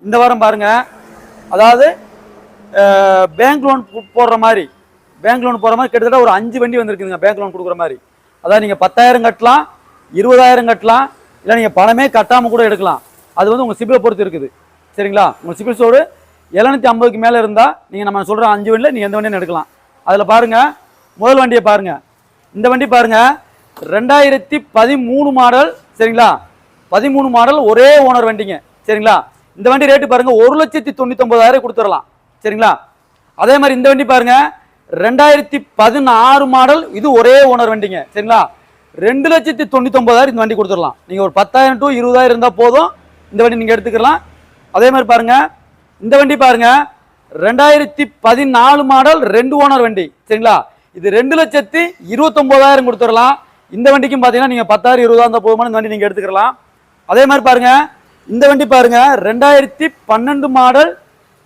இந்த வாரம் பாருங்க, அதாவது பேங்க் லோன் போடுற மாதிரி கிட்டத்தட்ட ஒரு 5 வண்டி வந்திருக்குதுங்க. பேங்க் லோன் கொடுக்குற மாதிரி, அதாவது நீங்கள் 10,000 கட்டலாம், 20,000 கட்டலாம், இல்லை நீங்கள் பணமே கட்டாமல் கூட எடுக்கலாம். அது வந்து உங்கள் சிபிலை பொறுத்து இருக்குது. சரிங்களா? உங்கள் சிபில் ஸ்கோர் 750க்கு மேலே இருந்தால் நீங்கள் நம்ம சொல்கிற 5 வண்டியில் நீங்கள் எந்த வண்டியும் எடுக்கலாம். அதில் பாருங்கள், முதல் வண்டியை பாருங்கள். இந்த வண்டி பாருங்கள், 2013 மாடல். சரிங்களா? 13 மாடல், ஒரே ஓனர் வண்டிங்க. சரிங்களா? இந்த வண்டி ரேட்டு பாருங்கள், 1,99,000 கொடுத்துடலாம். சரிங்களா? அதே மாதிரி இந்த வண்டி பாருங்க, 2016 மாடல், இது ஒரே ஓனர் வண்டிங்க. சரிங்களா? 2,99,000 இந்த வண்டி கொடுத்துடலாம். நீங்கள் ஒரு 10,000 to 20,000 இருந்தால் போதும், இந்த வண்டி நீங்கள் எடுத்துக்கலாம். அதே மாதிரி பாருங்க, இந்த வண்டி பாருங்க, 2014 மாடல், 2 ஓனர் வண்டி. சரிங்களா? இது 2,29,000 கொடுத்துடலாம். இந்த வண்டிக்கும் பார்த்தீங்கன்னா நீங்கள் 10,000 20,000 இருந்தால் போதுமான இந்த வண்டி நீங்கள் எடுத்துக்கலாம். அதே மாதிரி பாருங்க, இந்த வண்டி பாருங்க, 2012 மாடல்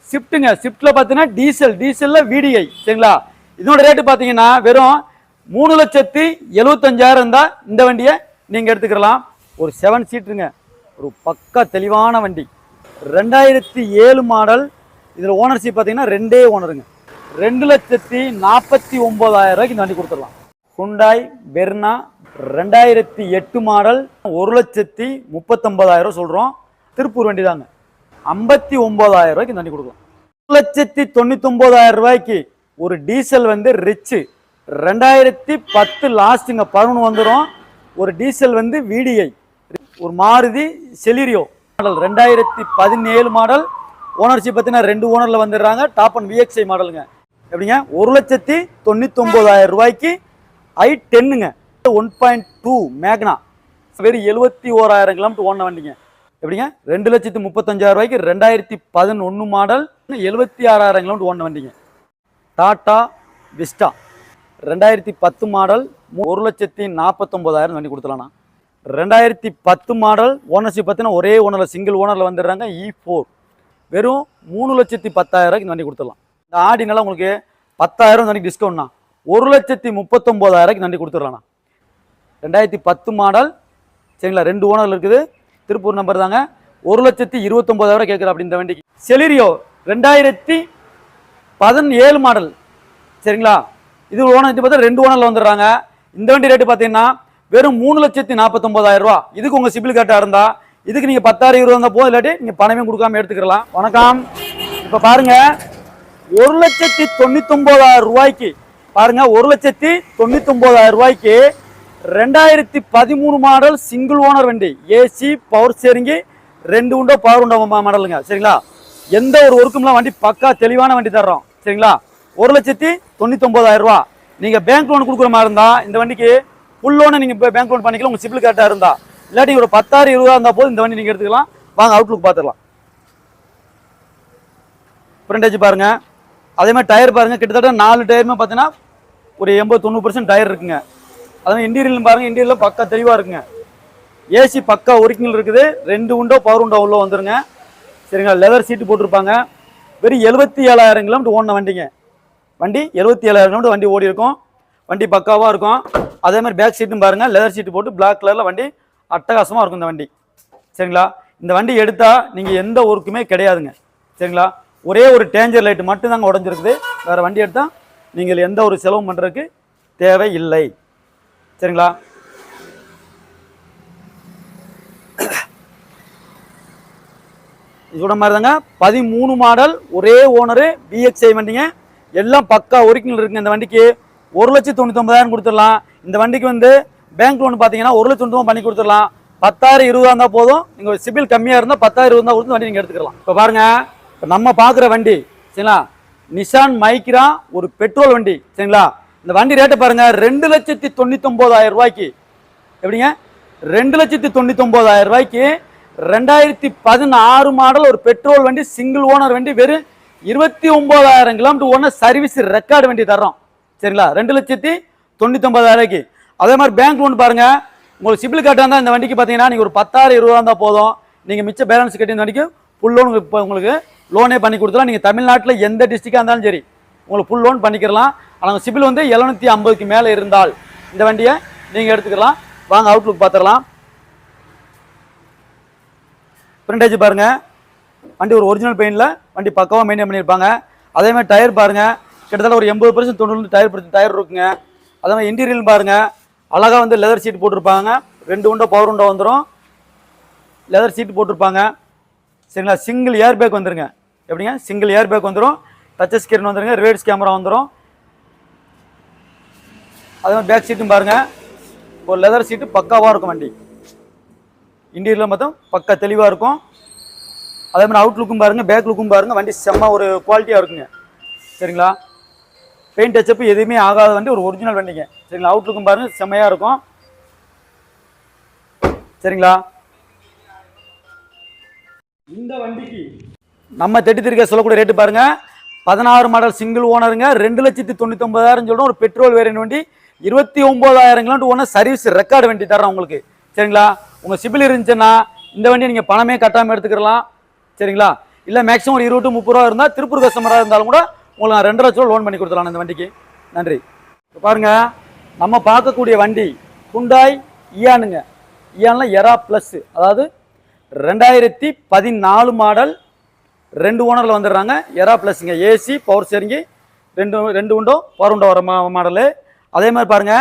ஸ்விஃப்ட்டுங்க. ஸ்விஃப்ட்ல பார்த்தீங்கன்னா டீசல்ல VDI. சரிங்களா? இதோட ரேட்டு பார்த்தீங்கன்னா வெறும் 3,75,000 இருந்தால் இந்த வண்டியை நீங்கள் எடுத்துக்கலாம். ஒரு 7 சீட்டுங்க, ஒரு பக்கா தெளிவான வண்டி. 2007 மாடல், இதில் ஓனர்ஷிப் பார்த்தீங்கன்னா 2 ஓனருங்க. 2,49,000 இந்த வண்டி கொடுத்துடலாம். ஹுண்டாய் வெர்னா 2008 மாடல், 1,39,000 சொல்கிறோம். திருப்பூர் வண்டி தாங்க. 59,000 இந்த வண்டி கொடுக்கலாம். 1,99,000 ஒரு டீசல் வந்து ரிச்சு. 2010 லாஸ்ட்டுங்க, 11 வந்துடும். ஒரு டீசல் வந்து VDI. ஒரு Maruti Celerio model, 2017 model. Ownership பார்த்தீங்கன்னா 2 ஓனரில் வந்துடுறாங்க. டாப் அண்ட் VXI மாடலுங்க. எப்படிங்க? 1,99,000 i10ங்க. 1.2 மேக்னா, வெறும் 71,000 கிலோமீட்டர் ஓடின வண்டிங்க. எப்படிங்க? 2,35,000 2011 மாடல், 76,000 கிலோமீட்டர் ஓடின வண்டிங்க. டாடா விஸ்டா 2010 மாடல், 1,49,000 வண்டி கொடுத்துடலாம். 2010 மாடல், ஓனர்ஷிப் பார்த்தீங்கன்னா ஒரே ஓனரில், சிங்கிள் ஓனரில் வந்துடுறாங்க. E4 வெறும் 3,10,000 இந்த வண்டி கொடுத்துடலாம். இந்த ஆடினால உங்களுக்கு 10,000 வண்டி டிஸ்கவுண்ட்னா 1,39,000 வண்டி கொடுத்துடலாம். 2010 மாடல். சரிங்களா? 2 ஓனரில் இருக்குது. திருப்பூர் நம்பர் தாங்க. 1,29,000 கேட்குற அப்படி இந்த வண்டிக்கு. Celerio 2017 model. சரிங்களா? இது ஓனர் பார்த்தா 2 ஓனரில் வந்துடுறாங்க. இந்த வண்டி ரேட்டு பார்த்தீங்கன்னா வெறும் 3,49,000. இதுக்கு உங்கள் சிபில் கரெக்டாக இருந்தால் இதுக்கு நீங்கள் 10,000 20 இருந்தால் போதும், இல்லாட்டி நீங்கள் பணமே கொடுக்காம எடுத்துக்கலாம். வணக்கம். இப்போ பாருங்க, 1,99,000 பாருங்க, 1,99,000 2013 மாடல் சிங்கிள் ஓனர் வண்டி. ஏசி பவர் ஸ்டீரிங், 2 உண்டோ பவர் உண்டோ மாடலுங்க. சரிங்களா? எந்த ஒரு ஒர்க்கும்லாம் வண்டி பக்கா தெளிவான வண்டி தர்றோம். சரிங்களா? 1,99,000. நீங்கள் பேங்க் லோன் கொடுக்குற மாதிரி இருந்தால் இந்த வண்டிக்கு ஃபுல் லோனை நீங்கள் பேங்க் லோன் பண்ணிக்கலாம், உங்கள் சிபில் கரெக்டாக இருந்தா. இல்லாட்டி ஒரு 10,000 20,000 இருந்தால் போதும் இந்த வண்டி நீங்கள் எடுத்துக்கலாம். வாங்க அவுட்லுக் பார்த்துக்கலாம். ஃப்ரண்டேஜ் பாருங்க. அதே மாதிரி டயர் பாருங்க, கிட்டத்தட்ட 4 டயருமே பார்த்தீங்கன்னா ஒரு 80-90% டயர் இருக்குங்க. அதே இன்டீரியல் பாருங்க, இன்டீரியல் பக்கா தெளிவாக இருக்குங்க. ஏசி பக்கா ஒரிஜினல் இருக்குது. 2 உண்டோ பவர் உண்டோ உள்ள வந்துருங்க. சரிங்களா? லெதர் சீட்டு போட்டிருப்பாங்க. வெறும் 77,000 கிலோமீட்டர் ஓடின வண்டிங்க. வண்டி 77,000 கிலோமீட்டர் வண்டி ஓடி இருக்கும். வண்டி பக்காவாக இருக்கும். அதே மாதிரி பேக் சீட்டும் பாருங்கள், லெதர் சீட்டு போட்டு பிளாக் கலரில் வண்டி அட்டகாசமாக இருக்கும் இந்த வண்டி. சரிங்களா? இந்த வண்டி எடுத்தால் நீங்கள் எந்த ஒர்க்குமே கிடையாதுங்க. சரிங்களா? ஒரே ஒரு டேஞ்சர் லைட்டு மட்டும் தாங்க உடஞ்சிருக்குது. வேறு வண்டி எடுத்தால் நீங்கள் எந்த ஒரு செலவும் பண்ணுறதுக்கு தேவை இல்லை. சரிங்களா? இது மாதிரி தாங்க. 13 மாடல், ஒரே ஓனரு, VXI வண்டிங்க. எல்லாம் பக்கா ஒரிஜினல் இருக்குங்க. இந்த வண்டிக்கு 1,99,000 கொடுத்துடலாம். இந்த வண்டிக்கு வந்து பேங்க் லோன் பார்த்தீங்கன்னா 1,99,000 பண்ணி கொடுத்துடலாம். 10,000 20,000 இருந்தால் போதும். நீங்கள் சிபில் கம்மியாக இருந்தால் 10,000 20,000 கொடுத்து வண்டி நீங்கள் எடுத்துக்கலாம். இப்போ பாருங்க, இப்போ நம்ம பார்க்குற வண்டி சரிங்களா, நிசான் மைக்ரா, ஒரு பெட்ரோல் வண்டி. சரிங்களா? இந்த வண்டி ரேட்டை பாருங்க, 2,99,000. எப்படிங்க? 2,99,000 2016 மாடல் ஒரு பெட்ரோல் வண்டி, சிங்கிள் ஓனர் வண்டி, வெறும் 29,000 கிலோமீட்டர் ஓனர், சர்வீஸ் ரெக்கார்டு வண்டி தர்றோம். சரிங்களா? 2,99,000. அதே மாதிரி பேங்க் லோன் பாருங்க, உங்களுக்கு சிபில் கரெக்டாக இருந்தால் இந்த வண்டிக்கு பார்த்தீங்கன்னா நீங்கள் ஒரு 10,000 20,000 இருந்தால் போதும். நீங்கள் மிச்ச பேலன்ஸ் கட்டி இந்த வண்டிக்கு ஃபுல் லோன் இப்போ உங்களுக்கு லோனே பண்ணி கொடுத்துலாம். நீங்கள் தமிழ்நாட்டில் எந்த டிஸ்ட்ரிக்டாக இருந்தாலும் சரி உங்களுக்கு ஃபுல் லோன் பண்ணிக்கலாம். ஆனால் சிபில் வந்து 750க்கு மேலே இருந்தால் இந்த வண்டியை நீங்கள் எடுத்துக்கலாம். வாங்க அவுட்லுக் பார்த்துடலாம். ஃப்ரண்டேஜ் பாருங்க, வண்டி ஒரு ஒரிஜினல் பெயிண்டில் வண்டி பக்காவாக மெயின்டைன் பண்ணியிருப்பாங்க. அதேமாதிரி டயர் பாருங்கள், கிட்டத்தட்ட ஒரு 80% 90% டயர் இருக்குங்க. அதே மாதிரி இன்டீரியல் பாருங்கள், அழகாக வந்து லெதர் சீட் போட்டிருப்பாங்க. 2 உண்டோ பவர் உண்டோ வந்துடும், லெதர் சீட் போட்டிருப்பாங்க. சரிங்களா? சிங்கிள் ஏர் பேக் வந்துருங்க. எப்படிங்க? சிங்கிள் ஏர் பேக் வந்துடும், டச் ஸ்கிரீன் வந்துருங்க, ரிவர்ஸ் கேமரா வந்துடும். அதே மாதிரி பேக் சீட்டும் பாருங்கள், ஒரு லெதர் சீட்டு பக்காவாக இருக்கும். வண்டி இன்டீரியரில் மட்டும் பக்கா தெளிவாக இருக்கும். அதே மாதிரி அவுட் லுக்கும் பாருங்கள், பேக் லுக்கும் பாருங்கள், வண்டி செம்ம ஒரு குவாலிட்டியாக இருக்குங்க. சரிங்களா? பெயிண்ட் டச்சப் எதுவுமே ஆகாத வண்டி, ஒரு ஒரிஜினல் வண்டிங்க. சரிங்களா? அவுட் லுக்கும் பாருங்கள், செம்மையாக இருக்கும். சரிங்களா? இந்த வண்டிக்கு நம்ம 33K சொல்லக்கூடிய ரேட்டு பாருங்க, 16 மாடல் சிங்கிள் ஓனருங்க, 2,99,000 சொல்றோம். ஒரு பெட்ரோல் வேரியன்ட் வண்டி, 29,000 கிலோமீட்டர் ஓனர், சர்வீஸ் ரெக்கார்டு வண்டி தர்றோம் உங்களுக்கு. சரிங்களா? உங்க சிபில் இருந்துச்சுன்னா இந்த வண்டியை நீங்க பணமே கட்டாம எடுத்துக்கலாம். சரிங்களா? இல்ல மேக்ஸிமம் ஒரு 20 to 30 ரூபா இருந்தா, திருப்பூர் கஸ்டமரா இருந்தாலும் கூட உங்களுக்கு 2 லட்சம் ரூபா லோன் பண்ணி கொடுத்துடலாம் இந்த வண்டிக்கு. நன்றி. பாருங்க, நம்ம பார்க்கக்கூடிய வண்டி ஹுண்டாய் இயானுங்க. இயான்ல எரா பிளஸ், அதாவது 2014 மாடல், 2 ஓனரில் வந்துடுறாங்க. எரா பிளஸ்ங்க, ஏசி பவர் ஸ்டேரிங்கு, ரெண்டு உண்டோ பவர் உண்டோ வர மாடலு. அதே மாதிரி பாருங்க,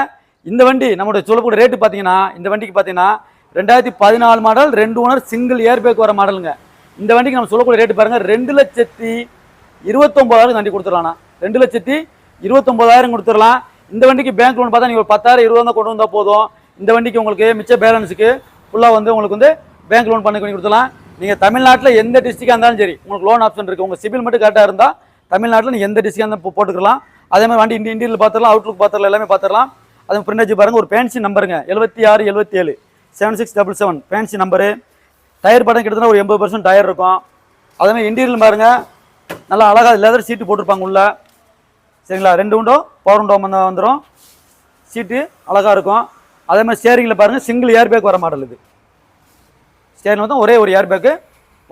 இந்த வண்டி நம்மளுடைய சொல்லக்கூடிய ரேட்டு பார்த்தீங்கன்னா, இந்த வண்டிக்கு பார்த்தீங்கன்னா 2014 model, 2 owner, single air bag வர மாடலுங்க. இந்த வண்டிக்கு நம்ம சொல்லக்கூடிய ரேட்டு பாருங்க, 2,29,000 வண்டி கொடுத்துடலாம்ண்ணா. 2,29,000 கொடுத்துடலாம். இந்த வண்டிக்கு பேங்க் லோன் பார்த்தா நீங்கள் ஒரு 10,000 20,000 கொண்டு வந்தால் போதும். இந்த வண்டிக்கு உங்களுக்கு மிச்ச பேலன்ஸுக்கு ஃபுல்லாக வந்து உங்களுக்கு வந்து பேங்க் லோன் பண்ணி கொடுத்துலாம். நீங்கள் தமிழ்நாட்டில் எந்த டிஸ்ட்ரிக்டாக இருந்தாலும் சரி, உங்களுக்கு லோன் ஆப்ஷன் இருக்குது. உங்கள் சிபில் மட்டும் கரெக்டாக இருந்தால் தமிழ்நாட்டில் நீங்கள் எந்த டிஸ்ட்ரிக்டாக இருந்தால் போட்டுக்கலாம். அதே மாதிரி வண்டி இன்டீரியல் பார்த்துடலாம், அவுட்லுக் பார்த்துடலாம், எல்லாமே பார்த்துடலாம். அது பிரிண்டேஜ் பாருங்கள், ஒரு ஃபேன்சி நம்பருங்க, 7677 7677 ஃபேன்சி நம்பரு. டயர் படம் கிட்டத்தட்ட ஒரு 80% டயர் இருக்கும். அதே மாதிரி இன்டீரியல் பாருங்கள், நல்லா அழகாக லெதர் சீட்டு போட்டிருப்பாங்க உள்ள. சரிங்களா? 2 உண்டோ பவர் உண்டோ வந்துடும், சீட்டு அழகாக இருக்கும். அதே மாதிரி ஸ்டேரிங்கில் பாருங்கள், சிங்கிள் ஏர் பேக் வர மாடல் இது. ஸ்டேரிங் வந்து ஒரே ஒரு ஏர் பேக்கு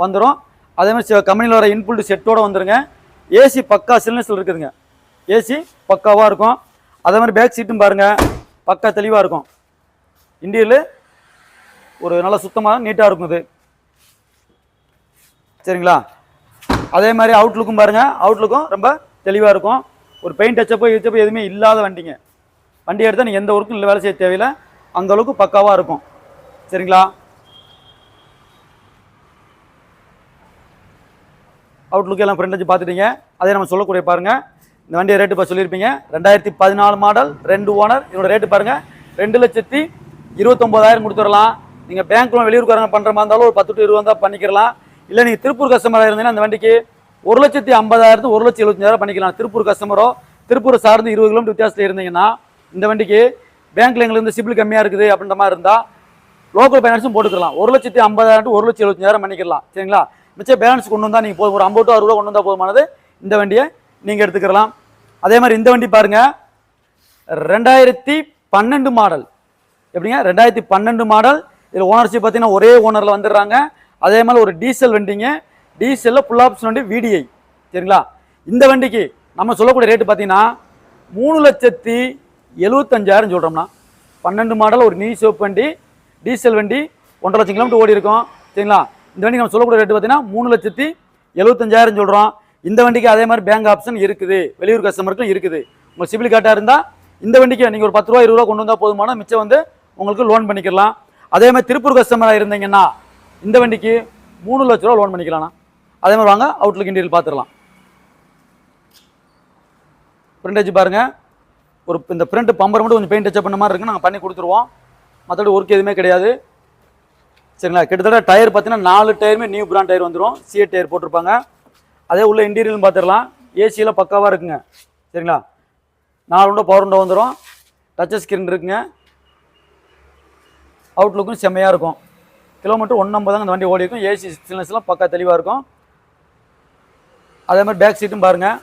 வந்துடும். அதே மாதிரி கம்பெனியில் வர இன்புல்டு செட்டோடு வந்துடுங்க. ஏசி பக்கா சில்னஸில் இருக்குதுங்க, ஏசி பக்காவாக இருக்கும். அதே மாதிரி பேக் சீட்டும் பாருங்கள், பக்கா தெளிவாக இருக்கும். இன்டீரியல் ஒரு நல்ல சுத்தமாக நீட்டாக இருக்கும் இது. சரிங்களா? அதே மாதிரி அவுட்லுக்கும் பாருங்கள், அவுட்லுக்கும் ரொம்ப தெளிவாக இருக்கும். ஒரு பெயிண்ட் டச்சப்போ இச்சப்போ எதுவுமே இல்லாத வண்டிங்க. வண்டி எடுத்தால் நீங்கள் எந்த ஒர்க்கும் இல்லை, வேலை செய்ய தேவையில்லை, அந்தளவுக்கு பக்காவாக இருக்கும். சரிங்களா? அவுட்லுக் எல்லாம் ஃப்ரெண்ட் வச்சு பார்த்துட்டீங்க. அதே நம்ம சொல்லக்கூடிய பாருங்கள், இந்த வண்டியை ரேட்டு இப்போ சொல்லியிருப்பீங்க, 2014 மாடல், 2 ஓனர். இதோட ரேட்டு பாருங்கள், 2,29,000 கொடுத்துடலாம். நீங்கள் பேங்க் லோன் வெளியூர்காரங்க பண்ணுற மாதிரி இருந்தாலும் ஒரு 10 to 20 தான் பண்ணிக்கலாம். இல்லை நீங்கள் திருப்பூர் கஸ்டமராக இருந்தீங்கன்னா அந்த வண்டிக்கு 1,50,000 1,75,000 பண்ணிக்கலாம். திருப்பூர் கஸ்டமரோ திருப்பூர் சார்ந்து 20 கிலோமீட்டர் வித்தியாசத்தில் இருந்தீங்கன்னா இந்த வண்டிக்கு பேங்க்ல எங்களுக்கு சிபில் கம்மியாக இருக்குது அப்படின்ற மாதிரி இருந்தால் லோக்கல் ஃபைனான்ஸும் போட்டுக்கலாம். 1,50,000 to 1,75,000 பண்ணிக்கலாம். சரிங்களா? மிச்சம் பேலன்ஸ் கொண்டு வந்தால் நீங்கள் போதும், ஒரு 50 to 60 கொண்டு வந்தால் போதுமானது. இந்த வண்டியை நீங்கள் எடுத்துக்கலாம். அதே மாதிரி இந்த வண்டி பாருங்கள், 2012 மாடல். எப்படிங்க? 2012 மாடல். இதில் ஓனர்ஷிப் பார்த்தீங்கன்னா ஒரே ஓனரில் வந்துடுறாங்க. அதே மாதிரி ஒரு டீசல் வண்டிங்க, டீசலில் ஃபுல் ஆப்ஷன் வண்டி VDI. சரிங்களா? இந்த வண்டிக்கு நம்ம சொல்லக்கூடிய ரேட்டு பார்த்தீங்கன்னா 3,75,000 சொல்கிறோம்னா. 12 மாடல், ஒரு நியூ ஷோப் வண்டி, டீசல் வண்டி, 1.5 லட்சம் கிலோமீட்டர் ஓடி இருக்கும். சரிங்களா? இந்த வண்டி நம்ம சொல்லக்கூடிய ரேட்டு பார்த்தீங்கன்னா 3,75,000 சொல்கிறோம். இந்த வண்டிக்கு அதே மாதிரி பேங்க் ஆப்ஷன் இருக்குது, வெளியூர் கஸ்டமருக்கும் இருக்குது. உங்கள் சிபில் கார்டாக இருந்தால் இந்த வண்டிக்கு நீங்கள் ஒரு 10 ரூபா 20 ரூபா கொண்டு வந்தால் போதுமான, மிச்சம் வந்து உங்களுக்கு லோன் பண்ணிக்கலாம். அதே மாதிரி திருப்பூர் கஸ்டமராக இருந்தீங்கன்னா இந்த வண்டிக்கு 3 லட்ச ரூபா லோன் பண்ணிக்கலாம்ண்ணா. அதே மாதிரி வாங்க, அவுட்லுக் இன்டீரியல் பார்த்துடலாம். பிரிண்டேஜ் பாருங்கள், ஒரு இந்த பிரிண்ட் பம்பர் மட்டும் கொஞ்சம் பெயிண்ட் டச்சப் பண்ண மாதிரி இருக்குது, நாங்கள் பண்ணி கொடுத்துருவோம். மற்றபடி ஒர்க் எதுவுமே கிடையாது. சரிங்களா? கிட்டத்தட்ட டயர் பார்த்தீங்கன்னா 4 டயருமே நியூ பிராண்ட் டயர் வந்துடும், சிஏ டயர் போட்டிருப்பாங்க. அதே உள்ள இன்டீரியல் பார்த்துடலாம், ஏசியில் பக்காவாக இருக்குங்க. சரிங்களா? 4 உண்டோ பவர் உண்டோ வந்துடும், டச் ஸ்கிரீன் இருக்குங்க. அவுட்லுக்கும் செம்மையாக இருக்கும். கிலோமீட்டர் 150 அந்த வண்டி ஓடி இருக்கும். ஏசி சில்னஸ்லாம் பக்கா தெளிவாக இருக்கும். அதே மாதிரி பேக் சீட்டும் பாருங்கள்,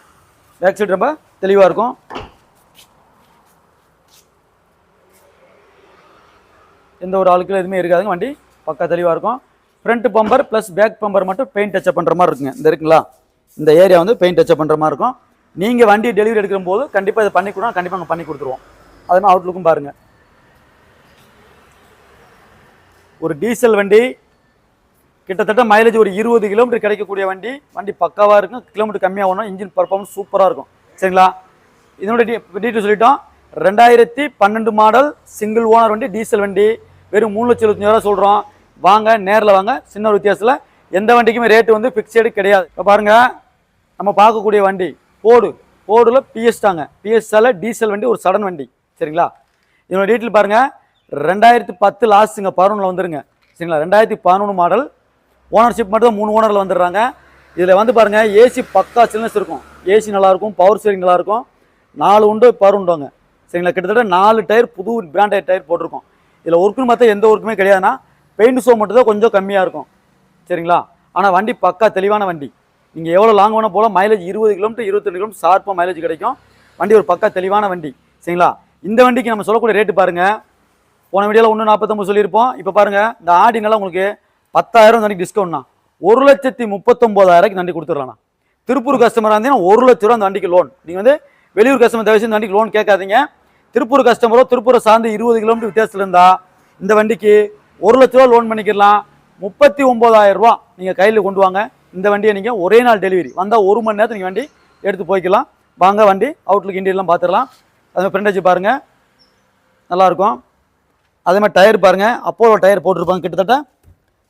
பேக் சீட் ரொம்ப தெளிவாக இருக்கும். எந்த ஒரு ஆளுக்கு எதுவுமே இருக்காதுங்க, வண்டி பக்கா தெளிவாக இருக்கும். Front bumper plus back bumper மட்டும் பெயிண்ட் டச்சப் பண்ணுற மாதிரி இருக்குங்க. இந்த இருக்குங்களா, இந்த ஏரியா வந்து பெயிண்ட் டச்சப் பண்ணுற மாதிரி இருக்கும். நீங்கள் வண்டி டெலிவரி எடுக்கிற போது கண்டிப்பாக இதை பண்ணி கொடுத்தோம், கண்டிப்பாக நாங்கள் பண்ணி கொடுத்துருவோம். அதே மாதிரி அவுட்லுக்கும் பாருங்கள், ஒரு டீசல் வண்டி, கிட்டத்தட்ட மைலேஜ் ஒரு 20 கிலோமீட்டர் கிடைக்கக்கூடிய வண்டி. வண்டி பக்காவாக இருக்கும், கிலோமீட்டர் கம்மியாக ஒன்றும், இன்ஜின் பர்ஃபார்மன்ஸ் சூப்பராக இருக்கும். சரிங்களா, இதனோட டீட்டெயில் சொல்லிட்டோம். 2012 மாடல் சிங்கிள் ஓனர் வண்டி, டீசல் வண்டி, வெறும் 3,75,000 சொல்கிறோம். வாங்க நேரில் வாங்க. சின்ன ஒரு வித்தியாசத்தில் எந்த வண்டிக்குமே ரேட்டு வந்து ஃபிக்ஸடு கிடையாது. இப்போ பாருங்கள், நம்ம பார்க்கக்கூடிய வண்டி போர்டில் பிஎஸ் தாங்க. பிஎஸ்ஆல டீசல் வண்டி, ஒரு சடன் வண்டி. சரிங்களா, இதனோட டீட்டெயில் பாருங்கள். 2010 லாஸ்ட்டுங்க, 11 வந்துருங்க. சரிங்களா, 2011 மாடல். ஓனர்ஷிப் மட்டும் 3 ஓனரில் வந்துடுறாங்க. இதில் வந்து பாருங்கள், ஏசி பக்கா சில்னஸ் இருக்கும், ஏசி நல்லாயிருக்கும், பவர் ஸ்டீரிங் நல்லாயிருக்கும், 4 உண்டு பவர் உண்டோங்க. சரிங்களா, கிட்டத்தட்ட 4 டயர் புது பிராண்டட் டயர் போட்டிருக்கோம். இதில் ஒர்க்குன்னு பார்த்தா எந்த ஒர்க்குமே கிடையாதுன்னா, பெயிண்ட் ஷோ மட்டும் தான் கொஞ்சம் கம்மியாக இருக்கும். சரிங்களா, ஆனால் வண்டி பக்கா தெளிவான வண்டி. நீங்கள் எவ்வளோ லாங் வேணால் போல, மைலேஜ் 20 கிலோமீட்டர் 22 கிலோமீட்டர் ஷார்ப்பாக மைலேஜ் கிடைக்கும். வண்டி ஒரு பக்கா தெளிவான வண்டி. சரிங்களா, இந்த வண்டிக்கு நம்ம சொல்லக்கூடிய ரேட்டு பாருங்கள். போன வீடியோவில் 1,49 சொல்லியிருப்போம். இப்போ பாருங்கள், இந்த ஆடினால உங்களுக்கு 10,000 வண்டி டிஸ்கவுண்ட்னா 1,39,000 வண்டி கொடுத்துடலாம். திருப்பூர் கஸ்டமராக இருந்தீங்கன்னா 1 லட்ச ரூபா அந்த வண்டிக்கு லோன். நீங்கள் வந்து வெளியூர் கஸ்டமர் தவிர இந்த வண்டிக்கு லோன் கேட்காதீங்க. திருப்பூர் கஸ்டமரோ திருப்பூரை சார்ந்து 20 கிலோமீட்டர் வித்தியாசத்தில் இருந்தால் இந்த வண்டிக்கு 1 லட்ச ரூபா லோன் பண்ணிக்கலாம். 39,000 ரூபா நீங்கள் கையில் கொண்டு வாங்க. இந்த வண்டியை நீங்கள் ஒரே நாள் டெலிவரி வந்தால் 1 மணி நேரத்தில் நீங்கள் வண்டி எடுத்து போய்க்கலாம். வாங்க வண்டி அவுட்லுக் இன்டீரியர்லாம் பார்த்துடலாம். அதுமாதிரி ஃப்ரண்ட் வச்சு பாருங்கள், நல்லாயிருக்கும். அதே மாதிரி டயர் பாருங்கள், அப்போலோ டயர் போட்டிருப்பாங்க. கிட்டத்தட்ட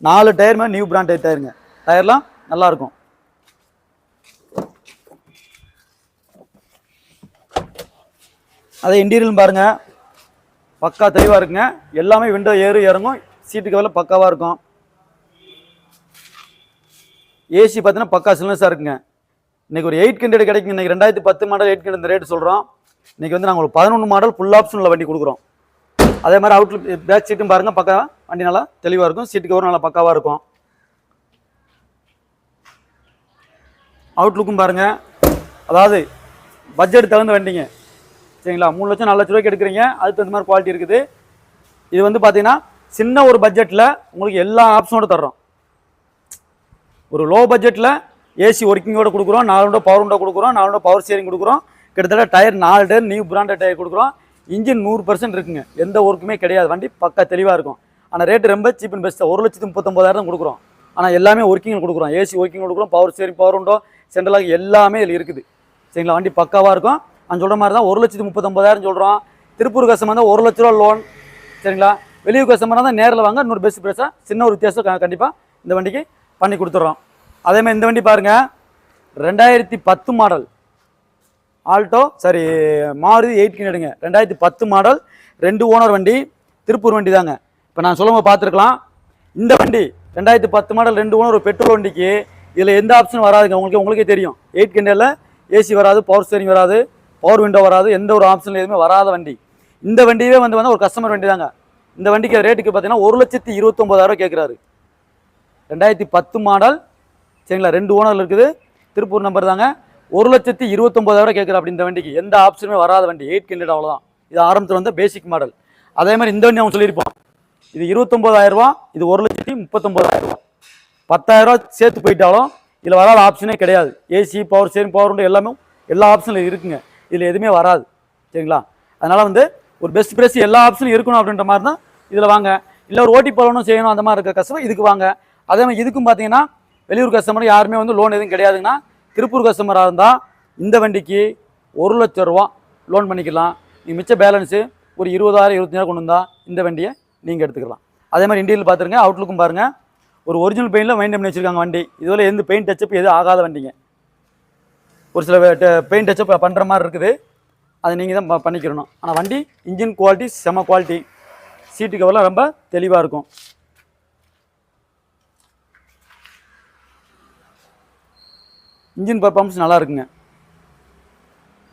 4 டயருமே நியூ பிராண்ட் டயருங்க. டயர்லாம் நல்லாயிருக்கும். அதே இன்டீரியல் பாருங்கள், பக்கா தெளிவாக இருக்குங்க. எல்லாமே விண்டோ இறங்கும், சீட்டு கவரில் பக்காவாக இருக்கும். ஏசி பார்த்தீங்கன்னா பக்கா சில்னஸாக இருக்குங்க. இன்றைக்கி ஒரு 800 கிடைக்குங்க. இன்றைக்கி 2010 மாடல் 800 இந்த ரேட்டு சொல்கிறோம். இன்றைக்கி வந்து நாங்கள் ஒரு 11 மாடல் ஃபுல் ஆப்ஷனில் வண்டி கொடுக்குறோம். அதே மாதிரி அவுட்லுக் பேக் சீட்டும் பாருங்கள், பக்கா வண்டி நல்லா தெளிவாக இருக்கும். சீட்டு கவரும் நல்லா பக்காவாக இருக்கும். அவுட்லுக்கும் பாருங்கள், அதாவது பட்ஜெட் தகுந்த வண்டிங்க. சரிங்களா, 3 லட்சம் 4 லட்ச ரூபாய்க்கு எடுக்கிறீங்க, அதுக்கு தகுந்த மாதிரி குவாலிட்டி இருக்குது. இது வந்து பார்த்தீங்கன்னா சின்ன ஒரு பட்ஜெட்டில் உங்களுக்கு எல்லா ஆப்ஷனோட தர்றோம். ஒரு லோ பட்ஜெட்டில் ஏசி ஒர்க்கிங்கோட கொடுக்குறோம், 4 உண்டோ பவர் உண்டோ கொடுக்குறோம், 4 உண்டோ பவர் ஸ்டீரிங் கொடுக்குறோம். கிட்டத்தட்ட tyre 4 tyre new branded tyre கொடுக்குறோம். இன்ஜின் 100% இருக்குங்க, எந்த ஒர்க்குமே கிடையாது. வண்டி பக்கா தெளிவாக இருக்கும். ஆனால் ரேட்டு ரொம்ப சீப் அண்ட் பெஸ்ட்டாக 1,39,000 கொடுக்குறோம். ஆனால் எல்லாமே ஒர்க்கிங்கில் கொடுக்குறோம். ஏசி ஒர்க்கிங் கொடுக்குறோம், பவர் ஸ்டீரிங் பவர் உண்டோ சென்ட்ரலாக எல்லாமே இதில் இருக்குது. சரிங்களா, வண்டி பக்காவாக இருக்கும். நான் சொல்கிற மாதிரி தான் 1,39,000 சொல்கிறோம். திருப்பூர் கஸ்டமர் தான் 1 லட்ச ரூபா லோன். சரிங்களா, வெளியூர் கஸ்டமராக தான் நேரில் வாங்க. இன்னொரு பெஸ்ட் ப்ரைஸாக சின்ன ஒரு வித்தியாசம் கண்டிப்பாக இந்த வண்டிக்கு பண்ணி கொடுத்துட்றோம். அதேமாதிரி இந்த வண்டி பாருங்கள், 2010 மாடல் ஆல்டோ, சரி மாருதி 800ங்க. 2010 மாடல் 2 ஓனர் வண்டி, திருப்பூர் வண்டி தாங்க. இப்போ நான் சொல்லும்போது பார்த்துருக்கலாம். இந்த வண்டி 2010 மாடல் 2 ஓனர் ஒரு பெட்ரோல் வண்டிக்கு இதில் எந்த ஆப்ஷனும் வராதுங்க. உங்களுக்கே தெரியும், 800ல் ஏசி வராது, பவர் ஸ்டீரிங் வராது, பவர் விண்டோ வராது, எந்த ஒரு ஆப்ஷனில் எதுவுமே வராத வண்டி. இந்த வண்டியே வந்து ஒரு கஸ்டமர் வண்டி தாங்க. இந்த வண்டிக்கு ரேட்டுக்கு பார்த்தீங்கன்னா 1,29,000 கேட்குறாரு. 2010 மாடல். சரிங்களா, 2 ஓனரில் இருக்குது, திருப்பூர் நம்பர் தாங்க. 1,29,000 கேட்குறா. அப்படி இந்த வண்டிக்கு எந்த ஆப்ஷனுமே வராத வண்டி, 800 அவ்வளோதான். இது ஆரம்பத்தில் வந்து பேசிக் மாடல். அதே மாதிரி இந்த வண்டி அவங்க சொல்லியிருப்போம், இது 29,000 ரூபா, இது 1,39,000 ரூபா. 10,000 ரூபா சேர்த்து போயிட்டாலும் இதில் வராத ஆப்ஷனே கிடையாது. ஏசி பவர் ஸ்டீரிங் பவர் உண்டு எல்லாமே எல்லா ஆப்ஷனில் இருக்குங்க. இதில் எதுவுமே வராது. சரிங்களா, அதனால் வந்து ஒரு பெஸ்ட் ப்ரைஸ் எல்லா ஆப்ஷனும் இருக்கணும் அப்படின்ற மாதிரி தான் இதில் வாங்க. இல்லை ஒரு ஓட்டி போகணும் செய்யணும் அந்த மாதிரி இருக்க கஸ்டமர் இதுக்கு வாங்க. அதே மாதிரி இதுக்கும் பார்த்தீங்கன்னா வெளியூர் கஸ்டமர் யாருமே வந்து லோன் எதுவும் கிடையாதுங்கன்னா, திருப்பூர் கஸ்டமராக இருந்தால் இந்த வண்டிக்கு 1 லட்ச ரூபா லோன் பண்ணிக்கலாம். நீங்கள் மிச்ச பேலன்ஸு ஒரு 20,000 25,000 கொண்டு வந்தால் இந்த வண்டியை நீங்கள் எடுத்துக்கலாம். அதே மாதிரி இன்டீரியல் பார்த்துருங்க, அவுட்லுக்கும் பாருங்கள். ஒரு ஒரிஜினல் பெயிண்டில் மெயின்டைன் பண்ணி வச்சுருக்காங்க வண்டி. இதுவரை எந்த பெயிண்ட் டச்சப் எதுவும் ஆகாத வண்டிங்க. ஒரு சில பெயிண்ட் டச்சப் பண்ணுற மாதிரி இருக்குது, அதை நீங்கள் தான் பண்ணிக்கிறணும். ஆனால் வண்டி இன்ஜின் குவாலிட்டி செம குவாலிட்டி. சீட்டு கவர்லாம் ரொம்ப தெளிவாக இருக்கும். இன்ஜின் பர்ஃபார்மன்ஸ் நல்லா இருக்குங்க.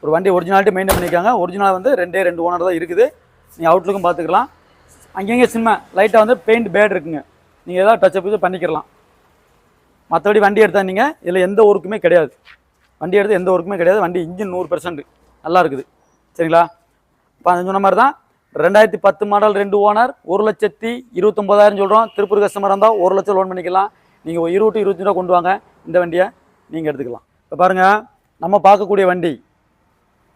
ஒரு வண்டி ஒரிஜினாலிட்டி மெயின்டைன் பண்ணியிருக்காங்க. ஒரிஜினல் வந்து 2 ஓனர் தான் இருக்குது. நீங்கள் அவுட்லுக்கும் பார்த்துக்கலாம். அங்கங்கே சின்ன லைட்டாக வந்து பெயிண்ட் பேட் இருக்குங்க, நீங்கள் ஏதாவது டச்சப் பண்ணிக்கலாம். மற்றபடி வண்டி எடுத்தால் நீங்கள் இதில் எந்த ஒர்க்குமே கிடையாது. வண்டி எடுத்து எந்த ஒர்க்குமே கிடையாது. வண்டி இன்ஜின் 100% நல்லா இருக்குது. சரிங்களா, இப்போ சொன்ன மாதிரி தான் 2010 மாடல் 2 ஓனர் 1,29,000 சொல்கிறோம். திருப்பூர் கஸ்டமர் இருந்தால் 1 லட்சம் லோன் பண்ணிக்கலாம். நீங்கள் 20 to 25 ரூபா கொண்டு வாங்க, இந்த வண்டியை நீங்கள் எடுத்துக்கலாம். இப்போ பாருங்கள், நம்ம பார்க்கக்கூடிய வண்டி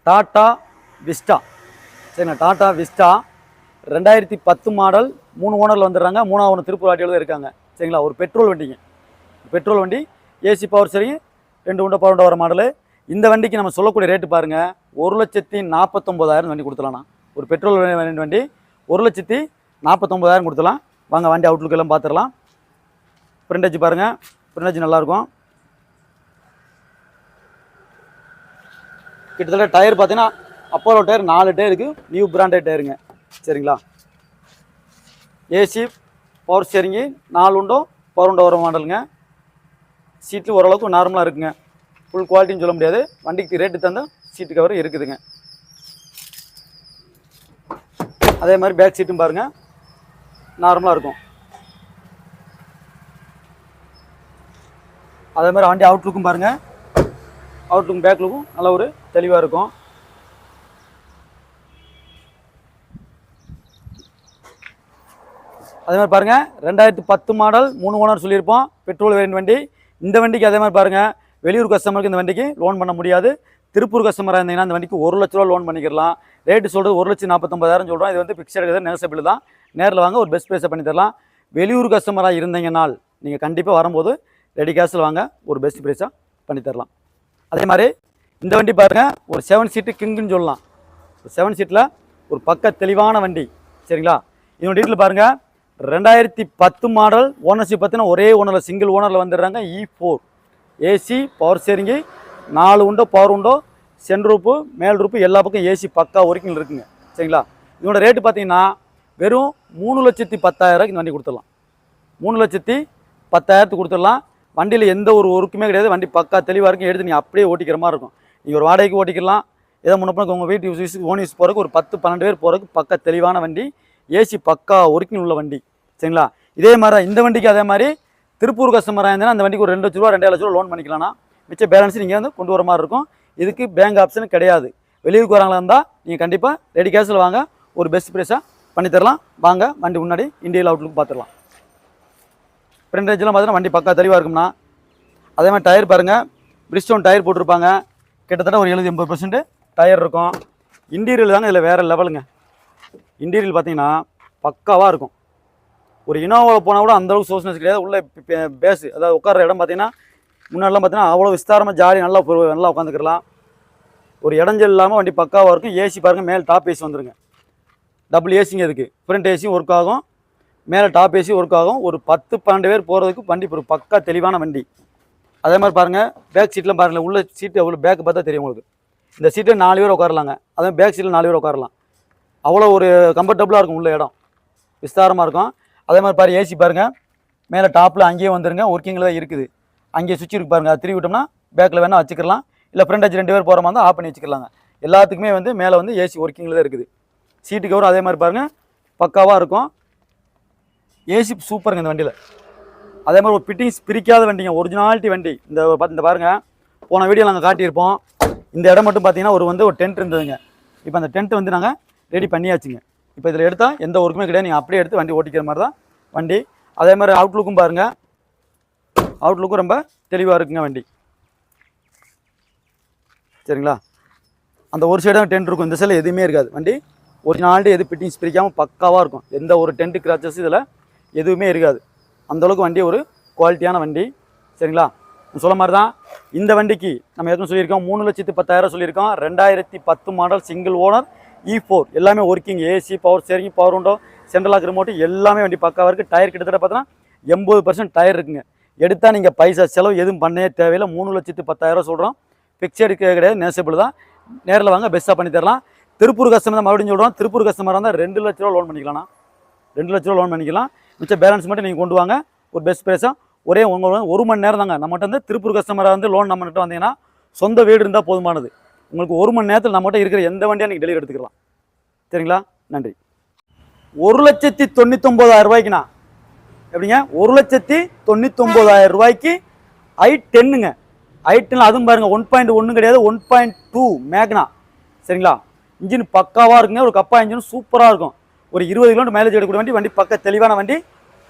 டாட்டா விஸ்டா. சரிங்களா, டாட்டா விஸ்டா 2010 மாடல் 3 ஓனரில் வந்துடுறாங்க. 3ஆவது ஓனர் திருப்பூர் ஆட்டியில் தான் இருக்காங்க. சரிங்களா. ஒரு பெட்ரோல் வண்டிங்க, பெட்ரோல் வண்டி, ஏசி பவர் சரிங்க, 2 உண்டை பவர் உண்டை வர மாடலு. இந்த வண்டிக்கு நம்ம சொல்லக்கூடிய ரேட்டு பாருங்கள், 1,49,000 வண்டி கொடுத்துலாம்ண்ணா. ஒரு பெட்ரோல் வண்டி 1,49,000 கொடுத்துலாம். வாங்க வண்டி அவுட்லுக் எல்லாம் பார்த்துடலாம். ஃப்ரண்டேஜ் பாருங்கள், ஃப்ரண்டேஜ் நல்லாயிருக்கும். கிட்டத்தட்ட டயர் பார்த்தீங்கன்னா அப்போலோ டயர் 4 டயருக்கு நியூ பிராண்டட் டயருங்க, சரிங்களா. ஏசி பவர் ஸ்டேரிங்கு 4 உண்டோ பவர் உண்டோ வர மாடலுங்க. சீட்டு ஓரளவுக்கு நார்மலாக இருக்குங்க, ஃபுல் குவாலிட்டின்னு சொல்ல முடியாது. வண்டிக்கு ரேட்டு தந்தால் சீட்டு கவர் இருக்குதுங்க. அதே மாதிரி பேக் சீட்டும் பாருங்கள் நார்மலாக இருக்கும். அதே மாதிரி வண்டி அவுட்லுக்கும் பாருங்கள், அவுட்லுக்கும் பேக்லுக்கும் நல்ல ஒரு தெளிவாக இருக்கும். அதே மாதிரி பாருங்கள் 2010 மாடல் 3 ஓனர் சொல்லியிருப்போம், பெட்ரோல் வேரியன்ட் வண்டி. இந்த வண்டிக்கு அதே மாதிரி பாருங்கள், வெளியூர் கஸ்டமருக்கு இந்த வண்டிக்கு லோன் பண்ண முடியாது. திருப்பூர் கஸ்டமராக இருந்தீங்கன்னா இந்த வண்டிக்கு 1 லட்ச ரூபா லோன் பண்ணிக்கலாம். ரேட்டு சொல்கிறது 1,49,000 சொல்கிறோம். இது வந்து ஃபிக்ஸட் கிடையாது, நெகசபிள் தான். நேரில் வாங்க, ஒரு பெஸ்ட் ப்ரைஸை பண்ணி தரலாம். வெளியூர் கஸ்டமராக இருந்தீங்கனால் நீங்கள் கண்டிப்பாக வரும்போது ரெடி கேஷில் வாங்க, ஒரு பெஸ்ட் ப்ரைஸாக பண்ணி தரலாம். அதே மாதிரி இந்த வண்டி பாருங்கள், ஒரு 7 சீட்டு கிங்குன்னு சொல்லலாம். ஒரு 7 சீட்டில் ஒரு பக்க தெளிவான வண்டி, சரிங்களா. இதோட டீட்டெயில் பாருங்கள், 2010 மாடல். ஓனர்ஷிப் பார்த்தீங்கன்னா ஒரே ஓனரில், சிங்கிள் ஓனரில் வந்துடுறாங்க. E4 ஏசி பவர் ஸ்டேரிங்கு, 4 உண்டோ பவர் உண்டோ, சென்ட்ரூப்பு மேல் ரூப்பு எல்லா பக்கம் ஏசி பக்கா ஒர்க்கிங் இருக்குங்க, சரிங்களா. இதோட ரேட்டு பார்த்தீங்கன்னா வெறும் 3,10,000 இந்த வண்டி கொடுத்துடலாம். 3,10,000 கொடுத்துடலாம். வண்டியில் எந்த ஒரு ஒர்க்குமே கிடையாது, வண்டி பக்கா தெளிவாக இருக்கும். எடுத்து நீங்கள் அப்படியே ஓட்டிக்கிற மாதிரி இருக்கும். நீங்கள் ஒரு வாடகைக்கு ஓட்டிக்கலாம், ஏதோ முன்னப்போ உங்கள் வீட்டு யூஸ் ஓன் யூஸ் போகிறதுக்கு, ஒரு 10-12 பேர் போகிறதுக்கு பக்கா தெளிவான வண்டி, ஏசி பக்கா ஒர்க்கிங் உள்ள வண்டி, சரிங்களா. இதே மாதிரி தான் இந்த வண்டிக்கு. அதே மாதிரி திருப்பூர் கஸ்டமராக இருந்தேன்னா அந்த வண்டிக்கு ஒரு 2 லட்ச ரூபா 2,5 லட்ச ரூபா லோன் பண்ணிக்கலாம்னா, மிச்ச பேலன்ஸ் நீங்கள் வந்து கொண்டு வர மாதிரி இருக்கும். இதுக்கு பேங்க் ஆப்ஷன் கிடையாது. வெளியூருக்கு வராங்களா இருந்தால் நீங்கள் கண்டிப்பாக ரெடி கேஷில் வாங்க, ஒரு பெஸ்ட் ப்ரைஸாக பண்ணித்தரலாம். வாங்க வண்டி முன்னாடி இண்டியல் அவுட்லுக்கு பார்த்துடலாம். ஃப்ரண்டேஜ்லாம் பார்த்தீங்கன்னா வண்டி பக்கா தெளிவாக இருக்கும்னா. அதே மாதிரி டயர் பாருங்கள், பிரிஸ்டோன் டயர் போட்டிருப்பாங்க. கிட்டத்தட்ட ஒரு 70-80% டயர் இருக்கும். இன்டீரியல் தாங்க இதில் வேறு லெவலுங்க. இன்டீரியல் பார்த்தீங்கன்னா பக்காவாக இருக்கும். ஒரு இனோவாவில் போனால் கூட அந்தளவுக்கு சோர்ஸ்னஸ் கிடையாது. உள்ள பேஸு, அதாவது உட்கார இடம் பார்த்தீங்கன்னா முன்னாடிலாம் பார்த்தீங்கன்னா அவ்வளோ விஸ்தாரமாக ஜாலி நல்லா உட்காந்துக்கலாம். ஒரு இடஞ்சல் இல்லாமல் வண்டி பக்காவாக இருக்கும். ஏசி பாருங்கள், மேலே டாப் ஏசி வந்துருங்க, டபுள் ஏசிங்க இருக்குது. ஃப்ரண்ட் ஏசியும் ஒர்க் ஆகும், மேலே டாப் ஏசி ஒர்க் ஆகும். ஒரு 10-12 பேர் போகிறதுக்கு வண்டி ஒரு பக்கா தெளிவான வண்டி. அதே மாதிரி பாருங்கள், பேக் சீட்லாம் பாருங்கள், உள்ள சீட்டு அவ்வளோ பேக்கு பார்த்தா தெரியும் உங்களுக்கு. இந்த சீட்டில் 4 பேர் உட்காரலாங்க, அதே பேக் சீட்டில் 4 பேர் உட்காரலாம். அவ்வளோ ஒரு கம்ஃபர்டபுளாக இருக்கும், உள்ள இடம் விஸ்தாரமாக இருக்கும். அதே மாதிரி பாருங்கள், ஏசி பாருங்கள், மேலே டாப்பில் அங்கேயே வந்துருங்க, ஒர்க்கிங்கில் தான் இருக்குது. அங்கேயே சுவிட்ச் இருக்குது பாருங்கள், அது திருவி விட்டோம்னா பேக்கில் வேணால் வச்சுக்கலாம். இல்லை ஃப்ரண்டேஜ் 2 பேர் போகிற மாதிரி இருந்தால் ஆஃப் பண்ணி வச்சுக்கலாங்க. எல்லாத்துக்குமே வந்து மேலே வந்து ஏசி ஒர்க்கிங்கில் தான் இருக்குது. சீட்டு கவரும் அதே மாதிரி பாருங்கள் பக்காவாக இருக்கும். ஏசி சூப்பருங்க இந்த வண்டியில். அதே மாதிரி ஒரு ஃபிட்டிங்ஸ் பிரிக்காத வண்டிங்க, ஒரிஜினாலிட்டி வண்டி. இந்த பாருங்கள், போன வீடியோ நாங்கள் காட்டியிருப்போம். இந்த இடம் மட்டும் பார்த்தீங்கன்னா ஒரு டென்ட் இருந்ததுங்க. இப்போ அந்த டென்ட் வந்து நாங்கள் ரெடி பண்ணியாச்சுங்க. இப்போ இதில் எடுத்தால் எந்த ஒர்க்குமே கிடையாது, நீங்கள் அப்படியே எடுத்து வண்டி ஓட்டிக்கிற மாதிரி தான் வண்டி. அதே மாதிரி அவுட்லுக்கும் பாருங்கள், அவுட்லுக்கும் ரொம்ப தெளிவாக இருக்குங்க வண்டி, சரிங்களா. அந்த ஒரு சைடாக டென்ட் இருக்கும், இந்த சைடில் எதுவுமே இருக்காது. வண்டி ஒரிஜினாலிட்டி எது ஃபிட்டிங்ஸ் பிரிக்காமல் பக்காவாக இருக்கும். எந்த ஒரு டென்ட் கிராச்சஸ் இதில் எதுவுமே இருக்காது. அந்தளவுக்கு வண்டி ஒரு குவாலிட்டியான வண்டி, சரிங்களா. சொல்ல மாதிரி தான் இந்த வண்டிக்கு நம்ம எதுவும் சொல்லியிருக்கோம், 3,10,000 சொல்லியிருக்கோம். 2010 மாடல் சிங்கிள் ஓனர் E4 எல்லாமே working. AC power steering power உண்டோ சென்ட்ரல் லாக் ரிமோட்டு எல்லாமே வண்டி பக்காவாக இருக்குது. டயர் கிட்டத்தட்ட பார்த்தீங்கன்னா 80% டயர் இருக்குங்க. எடுத்தால் நீங்கள் பைசா செலவு எதுவும் பண்ணவே தேவையில்லை. 3,10,000 சொல்கிறோம், ஃபிக்ஸடு கிடையாது, நேசபிள் தான். நேரில் வாங்க, பெஸ்ட்டாக பண்ணி தரலாம். திருப்பூர் கஸ்டமர் தான் மறுபடியும் சொல்கிறோம், திருப்பூர் கஸ்டமராக இருந்தால் 2 லட்ச ரூபா லோன் பண்ணிக்கலாம்ண்ணா. 2 லட்ச ரூபா லோன் பண்ணிக்கலாம். மிச்சம் பேலன்ஸ் மட்டும் நீங்கள் கொண்டு வாங்க, ஒரு பெஸ்ட் ப்ரைஸாக. ஒரே ஒரு மணி நேரம் தாங்க நம்மகிட்ட வந்து திருப்பூர் கஸ்டமராக வந்து லோன் நம்மகிட்ட வந்தீங்கன்னா சொந்த வீடு இருந்தால் போதுமானது. உங்களுக்கு 1 மணி நேரத்தில் நம்மகிட்ட இருக்கிற எந்த வண்டியாக நீங்கள் டெலிவரி எடுத்துக்கலாம், சரிங்களா. நன்றி. 1,99,000 ரூபாய்க்குண்ணா. எப்படிங்க? 1,99,000 ரூபாய்க்கு i10ங்க. i10 அதுவும் பாருங்கள் 1.1 கிடையாது, 1.2 மேக்னா, சரிங்களா. இன்ஜின் பக்காவாக இருக்குங்க, ஒரு கப்பா இன்ஜின் சூப்பராக இருக்கும். ஒரு 20 கிலோமீட்டர் மைலேஜ் எடுக்கக்கூடிய வண்டி பக்க தெளிவான வண்டி.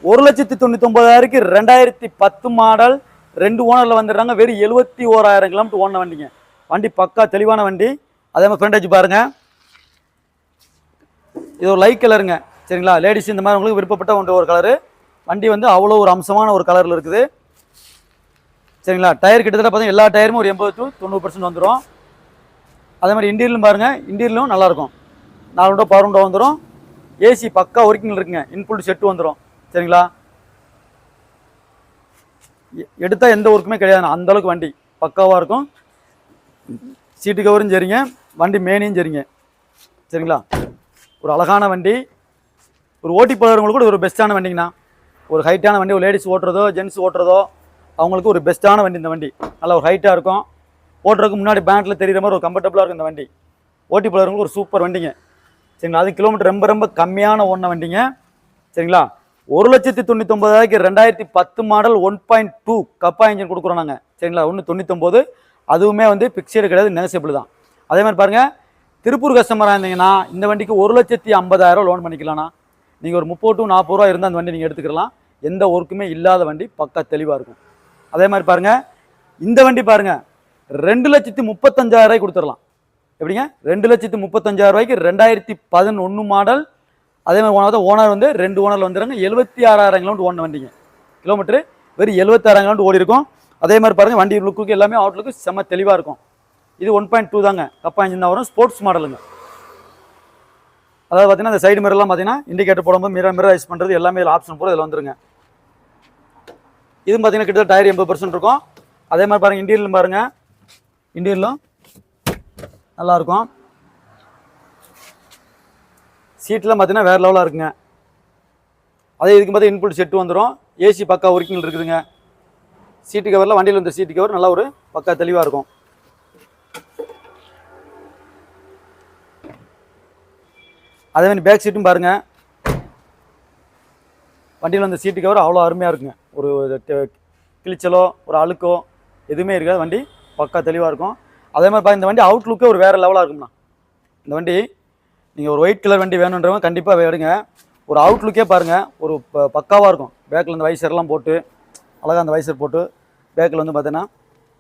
1,99,000க்கு 2010 மாடல் 2 ஓனரில் வந்துடுறாங்க. வெறும் 71,000 கிலோமீட்டர் ஓடின வண்டிங்க. வண்டி பக்கா தெளிவான வண்டி. அதே மாதிரி ஃப்ரண்டேஜ் பாருங்கள், இது ஒரு லைட் கலருங்க, சரிங்களா. லேடிஸ் இந்த மாதிரி உங்களுக்கு விருப்பப்பட்ட ஒரு கலரு. வண்டி வந்து அவ்வளோ ஒரு அம்சமான ஒரு கலரில் இருக்குது. சரிங்களா. டயர் கிட்டத்தட்ட பார்த்தீங்கன்னா எல்லா டயருமே ஒரு 80 to 90% வந்துடும். அதே மாதிரி இன்டீரியலும் பாருங்கள், இன்டீரியலும் நல்லாயிருக்கும். 4 விண்டோ பவர் விண்டோ வந்துடும். ஏசி பக்கா ஒர்க்கிங்கில் இருக்குங்க. இன்புல் செட்டு வந்துடும். சரிங்களா. எடுத்தால் எந்த ஒர்க்குமே கிடையாது. அந்தளவுக்கு வண்டி பக்காவாக இருக்கும். சீட்டு கவரும் சரிங்க, வண்டி மேனியும் சரிங்க. சரிங்களா. ஒரு அழகான வண்டி. ஒரு ஓட்டி போகிறவங்களுக்கு கூட ஒரு பெஸ்ட்டான வண்டிங்கண்ணா. ஒரு ஹைட்டான வண்டி, ஒரு லேடிஸ் ஓட்டுறதோ ஜென்ஸ் ஓட்டுறதோ அவங்களுக்கு ஒரு பெஸ்ட்டான வண்டி இந்த வண்டி. நல்லா ஒரு ஹைட்டாக இருக்கும். ஓட்டுறதுக்கு முன்னாடி பேண்ட்டில் தெரிகிற மாதிரி ஒரு கம்ஃபர்டபுளாக இருக்கும் இந்த வண்டி. ஓட்டி போகிறவங்களுக்கு ஒரு சூப்பர் வண்டிங்க. சரிங்களா. அது கிலோமீட்டர் ரொம்ப ரொம்ப கம்மியான ஓடின வண்டிங்க. சரிங்களா. 1,99,000 2010 மாடல் 1.2 கப்பா இன்ஜின் கொடுக்குறோம் நாங்கள். சரிங்களா. 1,99,000 அதுவுமே வந்து பிக்சடு கிடையாது, நெகசிபிள் தான். அதே மாதிரி பாருங்கள், திருப்பூர் கஸ்டமராக இருந்தீங்கன்னா இந்த வண்டிக்கு 1,50,000 லோன் பண்ணிக்கலாம்ண்ணா. நீங்கள் ஒரு 30 to 40 ரூபா இருந்தால் அந்த வண்டி நீங்கள் எடுத்துக்கலாம். எந்த ஒர்க்குமே இல்லாத வண்டி, பக்கா தெளிவாக இருக்கும். அதே மாதிரி பாருங்கள், இந்த வண்டி பாருங்கள் 2,35,000 கொடுத்துடலாம். எப்படிங்க 2,35,000 2011 மாடல். அதே மாதிரி ஓனர் வந்து 2 ஓனரில் வந்துடுறாங்க. 76,000 கிலோமீட்டர் ஓடின வண்டிங்க. கிலோமீட்டர் வெறும் 76,000 கிலோமீட்டர் ஓடி இருக்கும். அதே மாதிரி பாருங்கள், வண்டி லுக்கு எல்லாமே அவுட்லுக்கு செம்ம தெளிவாக இருக்கும். இது 1.2 தாங்க, கப்பா இன்ஜின் தான் வரும். ஸ்போர்ட்ஸ் மாடலுங்க. அதாவது பார்த்தீங்கன்னா இந்த சைடு மிரர்லாம் பார்த்தீங்கன்னா இண்டிகேட்டர் போடும்போது மிரரைஸ் பண்ணுறது எல்லாமே இதில் ஆப்ஷன் போட இதில் வந்துருங்க. இதுவும் பார்த்தீங்கன்னா கிட்டத்தட்ட டயர் 80% இருக்கும். அதே மாதிரி பாருங்கள், இன்டீரியலும் பாருங்கள், இன்டீரியலும் நல்லாயிருக்கும். சீட்லாம் பார்த்தீங்கன்னா வேறு லெவலாக இருக்குங்க. அதே இதுக்கு பார்த்தா இன்புட் செட்டு வந்துடும். ஏசி பக்கா ஒர்க்கிங் இருக்குதுங்க. சீட்டு கவரில் வண்டியில் வந்து சீட்டு கவர் நல்லா ஒரு பக்கா தெளிவாக இருக்கும். அதே மாதிரி பேக் சீட்டும் பாருங்கள், வண்டியில் வந்து சீட்டு கவர் அவ்வளோ அருமையாக இருக்குங்க. ஒரு கிழிச்சலோ ஒரு அழுக்கோ எதுவுமே இருக்காது. வண்டி பக்கா தெளிவாக இருக்கும். அதே மாதிரி இந்த வண்டி அவுட்லுக்கே ஒரு வேறு லெவலாக இருக்கும்ண்ணா. இந்த வண்டி நீங்கள் ஒரு ஒயிட் கலர் வண்டி வேணுன்றவங்க கண்டிப்பாக எடுங்க. ஒரு அவுட்லுக்கே பாருங்கள், ஒரு பக்காவாக இருக்கும். பேக்கில் இந்த வைசர்லாம் போட்டு அழகாக அந்த வைசர் போட்டு பேக்கில் வந்து பார்த்தீங்கன்னா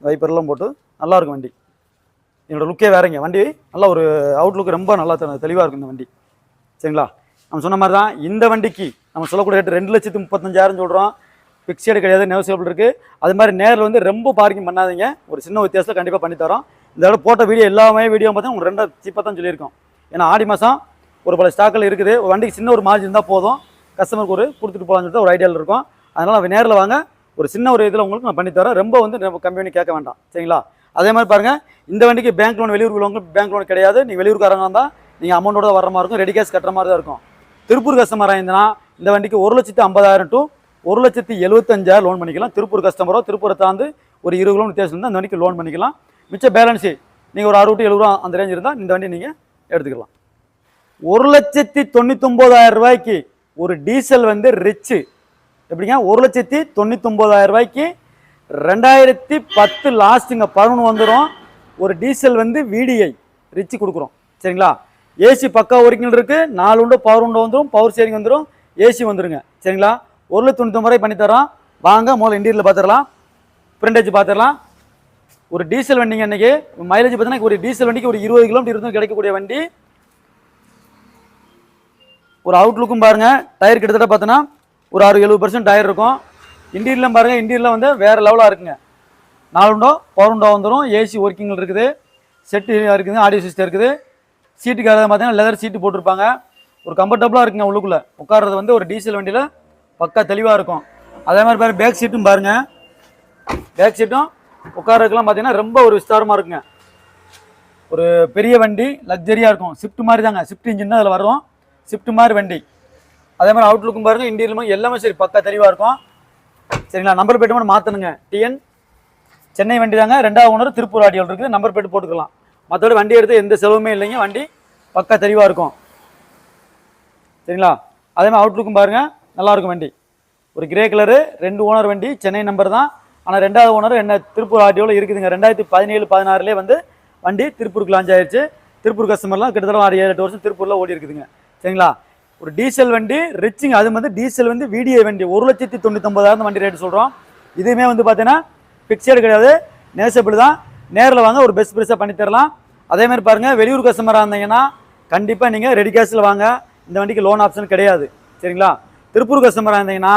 வைப்பர்லாம் போட்டு நல்லாயிருக்கும் வண்டி. என்னோடய லுக்கே வேறங்க. வண்டி நல்லா ஒரு அவுட்லுக்கு ரொம்ப நல்லா தெளிவாக இருக்கும் இந்த வண்டி. சரிங்களா. நம்ம சொன்ன மாதிரி தான் இந்த வண்டிக்கு நம்ம சொல்லக்கூடிய ரேட்டு 2,35,000 சொல்கிறோம். பிக்சடு கிடையாது, நெகோசியபிள் இருக்குது. அது மாதிரி நேரில் வந்து ரொம்ப பார்க்கிங் பண்ணாதீங்க. ஒரு சின்ன வித்தியாசத்தில் கண்டிப்பாக பண்ணி தரோம். இந்த தடவை போட்ட வீடியோ எல்லாமே வீடியோ பார்த்தா உங்களுக்கு 2 சீப்பாக தான் சொல்லியிருக்கோம். ஏன்னா ஆடி மாதம் ஒரு பல ஸ்டாக்கில் இருக்குது. ஒரு வண்டிக்கு சின்ன ஒரு மார்ஜின் இருந்தால் போதும், கஸ்டமருக்கு ஒரு கொடுத்துட்டு போகலான்னு சொல்லிட்டு ஒரு ஐடியாவில் இருக்கும். அதனால் நேரில் வாங்க, ஒரு சின்ன ஒரு இதில் உங்களுக்கு நான் பண்ணித்தரேன். ரொம்ப வந்து நம்ம கம்பெனி கேட்க வேண்டாம். சரிங்களா. அதே மாதிரி பாருங்கள், இந்த வண்டிக்கு பேங்க் லோன், வெளியூர் உள்ளவங்களுக்கு பேங்க் லோன் கிடையாது. நீங்கள் வெளியூர்காரங்க இருந்தால் நீங்கள் அமௌண்ட்டோட வர மாதிரி இருக்கும், ரெடி கேஷ் கட்டுற மாதிரி தான் இருக்கும். திருப்பூர் கஸ்டமராக இருந்ததுன்னா இந்த வண்டிக்கு 1,50,000 to 1,75,000 லோன் பண்ணிக்கலாம். திருப்பூர் கஸ்டமரோ திருப்பூரை தாந்து ஒரு 20 கிலோமீட்டர் வித்தியாசம் இருந்தால் அந்த வண்டிக்கு லோன் பண்ணிக்கலாம். மிச்ச பேலன்ஸு நீங்கள் ஒரு 60 to 70 ரூபா அந்த ரேஞ்ச் இருந்தால் இந்த வண்டி நீங்கள் எடுத்துக்கலாம். 1,99,000 ஒரு டீசல் வந்து ரிச்சு. எப்படிங்க 1,99,000 2010 லாஸ்ட்டுங்க 11 வந்துடும். ஒரு டீசல் வந்து VDI ரிச்சு கொடுக்குறோம். சரிங்களா. ஏசி பக்கா ஒர்க்கிங் இருக்குது. 4 விண்டோ பவர் விண்டோ வந்துடும், பவர் ஷேரிங் வந்துடும், ஏசி வந்துடுங்க. சரிங்களா. 1,99,000 பண்ணி தரோம். வாங்க முதல்ல இன்டீரியல் பார்த்துடலாம், ஃப்ரண்டேஜ் பார்த்துடலாம். ஒரு டீசல் வண்டிங்க. அன்றைக்கி மைலேஜ் பார்த்தீங்கன்னா ஒரு டீசல் வண்டிக்கு ஒரு 20 கிலோமீட்டர் இருந்து கிடைக்கக்கூடிய வண்டி. ஒரு அவுட்லுக்கும் பாருங்கள், டயர் கிட்டத்தட்ட பார்த்தோன்னா ஒரு 60-70% டயர் இருக்கும். இன்டீரியலும் பாருங்கள், இன்டீரியரில் வந்து வேறு லெவலாக இருக்குங்க. 4 விண்டோ பவர் விண்டோ வந்துடும், ஏசி ஒர்க்கிங்கில் இருக்குது, செட்டு இருக்குது, ஆடியோ சிஸ்டம் இருக்குது. சீட்டுக்கு பார்த்தீங்கன்னா லெதர் சீட்டு போட்டிருப்பாங்க. ஒரு கம்ஃபர்டபுளாக இருக்குங்க. உள்ளுக்குள்ளே உட்கார்றது வந்து ஒரு டீசல் வண்டியில் பக்கா தெளிவாக இருக்கும். அதே மாதிரி பாருங்கள், பேக் சீட்டும் பாருங்கள், பேக் சீட்டும் உட்காரதுக்கெல்லாம் பார்த்தீங்கன்னா ரொம்ப ஒரு விஸ்தாரமாக இருக்குங்க. ஒரு பெரிய வண்டி, லக்ஸரியாக இருக்கும். ஷிஃப்ட் மாதிரி தாங்க, ஷிஃப்ட் இன்ஜின் தான் அதில் வரும், ஷிஃப்ட் மாதிரி வண்டி. அதே மாதிரி அவுட்லுக்கும் பாருங்கள், இன்டீரியலும் எல்லாமே சரி பக்கா தெளிவாக இருக்கும். சரிங்களா. நம்பர் பிளேட் மட்டும் மாற்றணுங்க. TN சென்னை வண்டி தாங்க, 2வது ஓனர் திருப்பூர் ஆடியோல் இருக்குது. நம்பர் பிளேட் போட்டுக்கலாம். மற்றபடி வண்டி எடுத்து எந்த செலவுமே இல்லைங்க. வண்டி பக்கா தெளிவாக இருக்கும். சரிங்களா. அதே மாதிரி அவுட்லுக்கும் பாருங்கள், நல்லாயிருக்கும் வண்டி. ஒரு கிரே கலரு, 2 ஓனர் வண்டி, சென்னை நம்பர் தான். ஆனால் 2வது ஓனர் என்ன திருப்பூர் ஆடியோவில் இருக்குதுங்க. 2017-16 வந்து வண்டி திருப்பூருக்கு லான்ச் ஆயிடுச்சு. திருப்பூர் கஸ்டமர்லாம் கிட்டத்தட்ட 6-7-8 வருஷம் திருப்பூரில் ஓடி இருக்குதுங்க. சரிங்களா. ஒரு டீசல் வண்டி ரிச்சிங். அது வந்து டீசல் வந்து VDI வண்டி 1,99,000 வண்டி ரேட்டு சொல்கிறோம். இதுவுமே வந்து பார்த்தீங்கன்னா ஃபிக்ஸடு கிடையாது, நெகோசியபிள் தான். நேரில் வாங்க, ஒரு பெஸ்ட் ப்ரைஸாக பண்ணி தரலாம். அதேமாதிரி பாருங்கள், வெளியூர் கஸ்டமராக இருந்தீங்கன்னா கண்டிப்பாக நீங்கள் ரெடி கேஷில் வாங்க. இந்த வண்டிக்கு லோன் ஆப்ஷன் கிடையாது. சரிங்களா. திருப்பூர் கஸ்டமராக இருந்தீங்கன்னா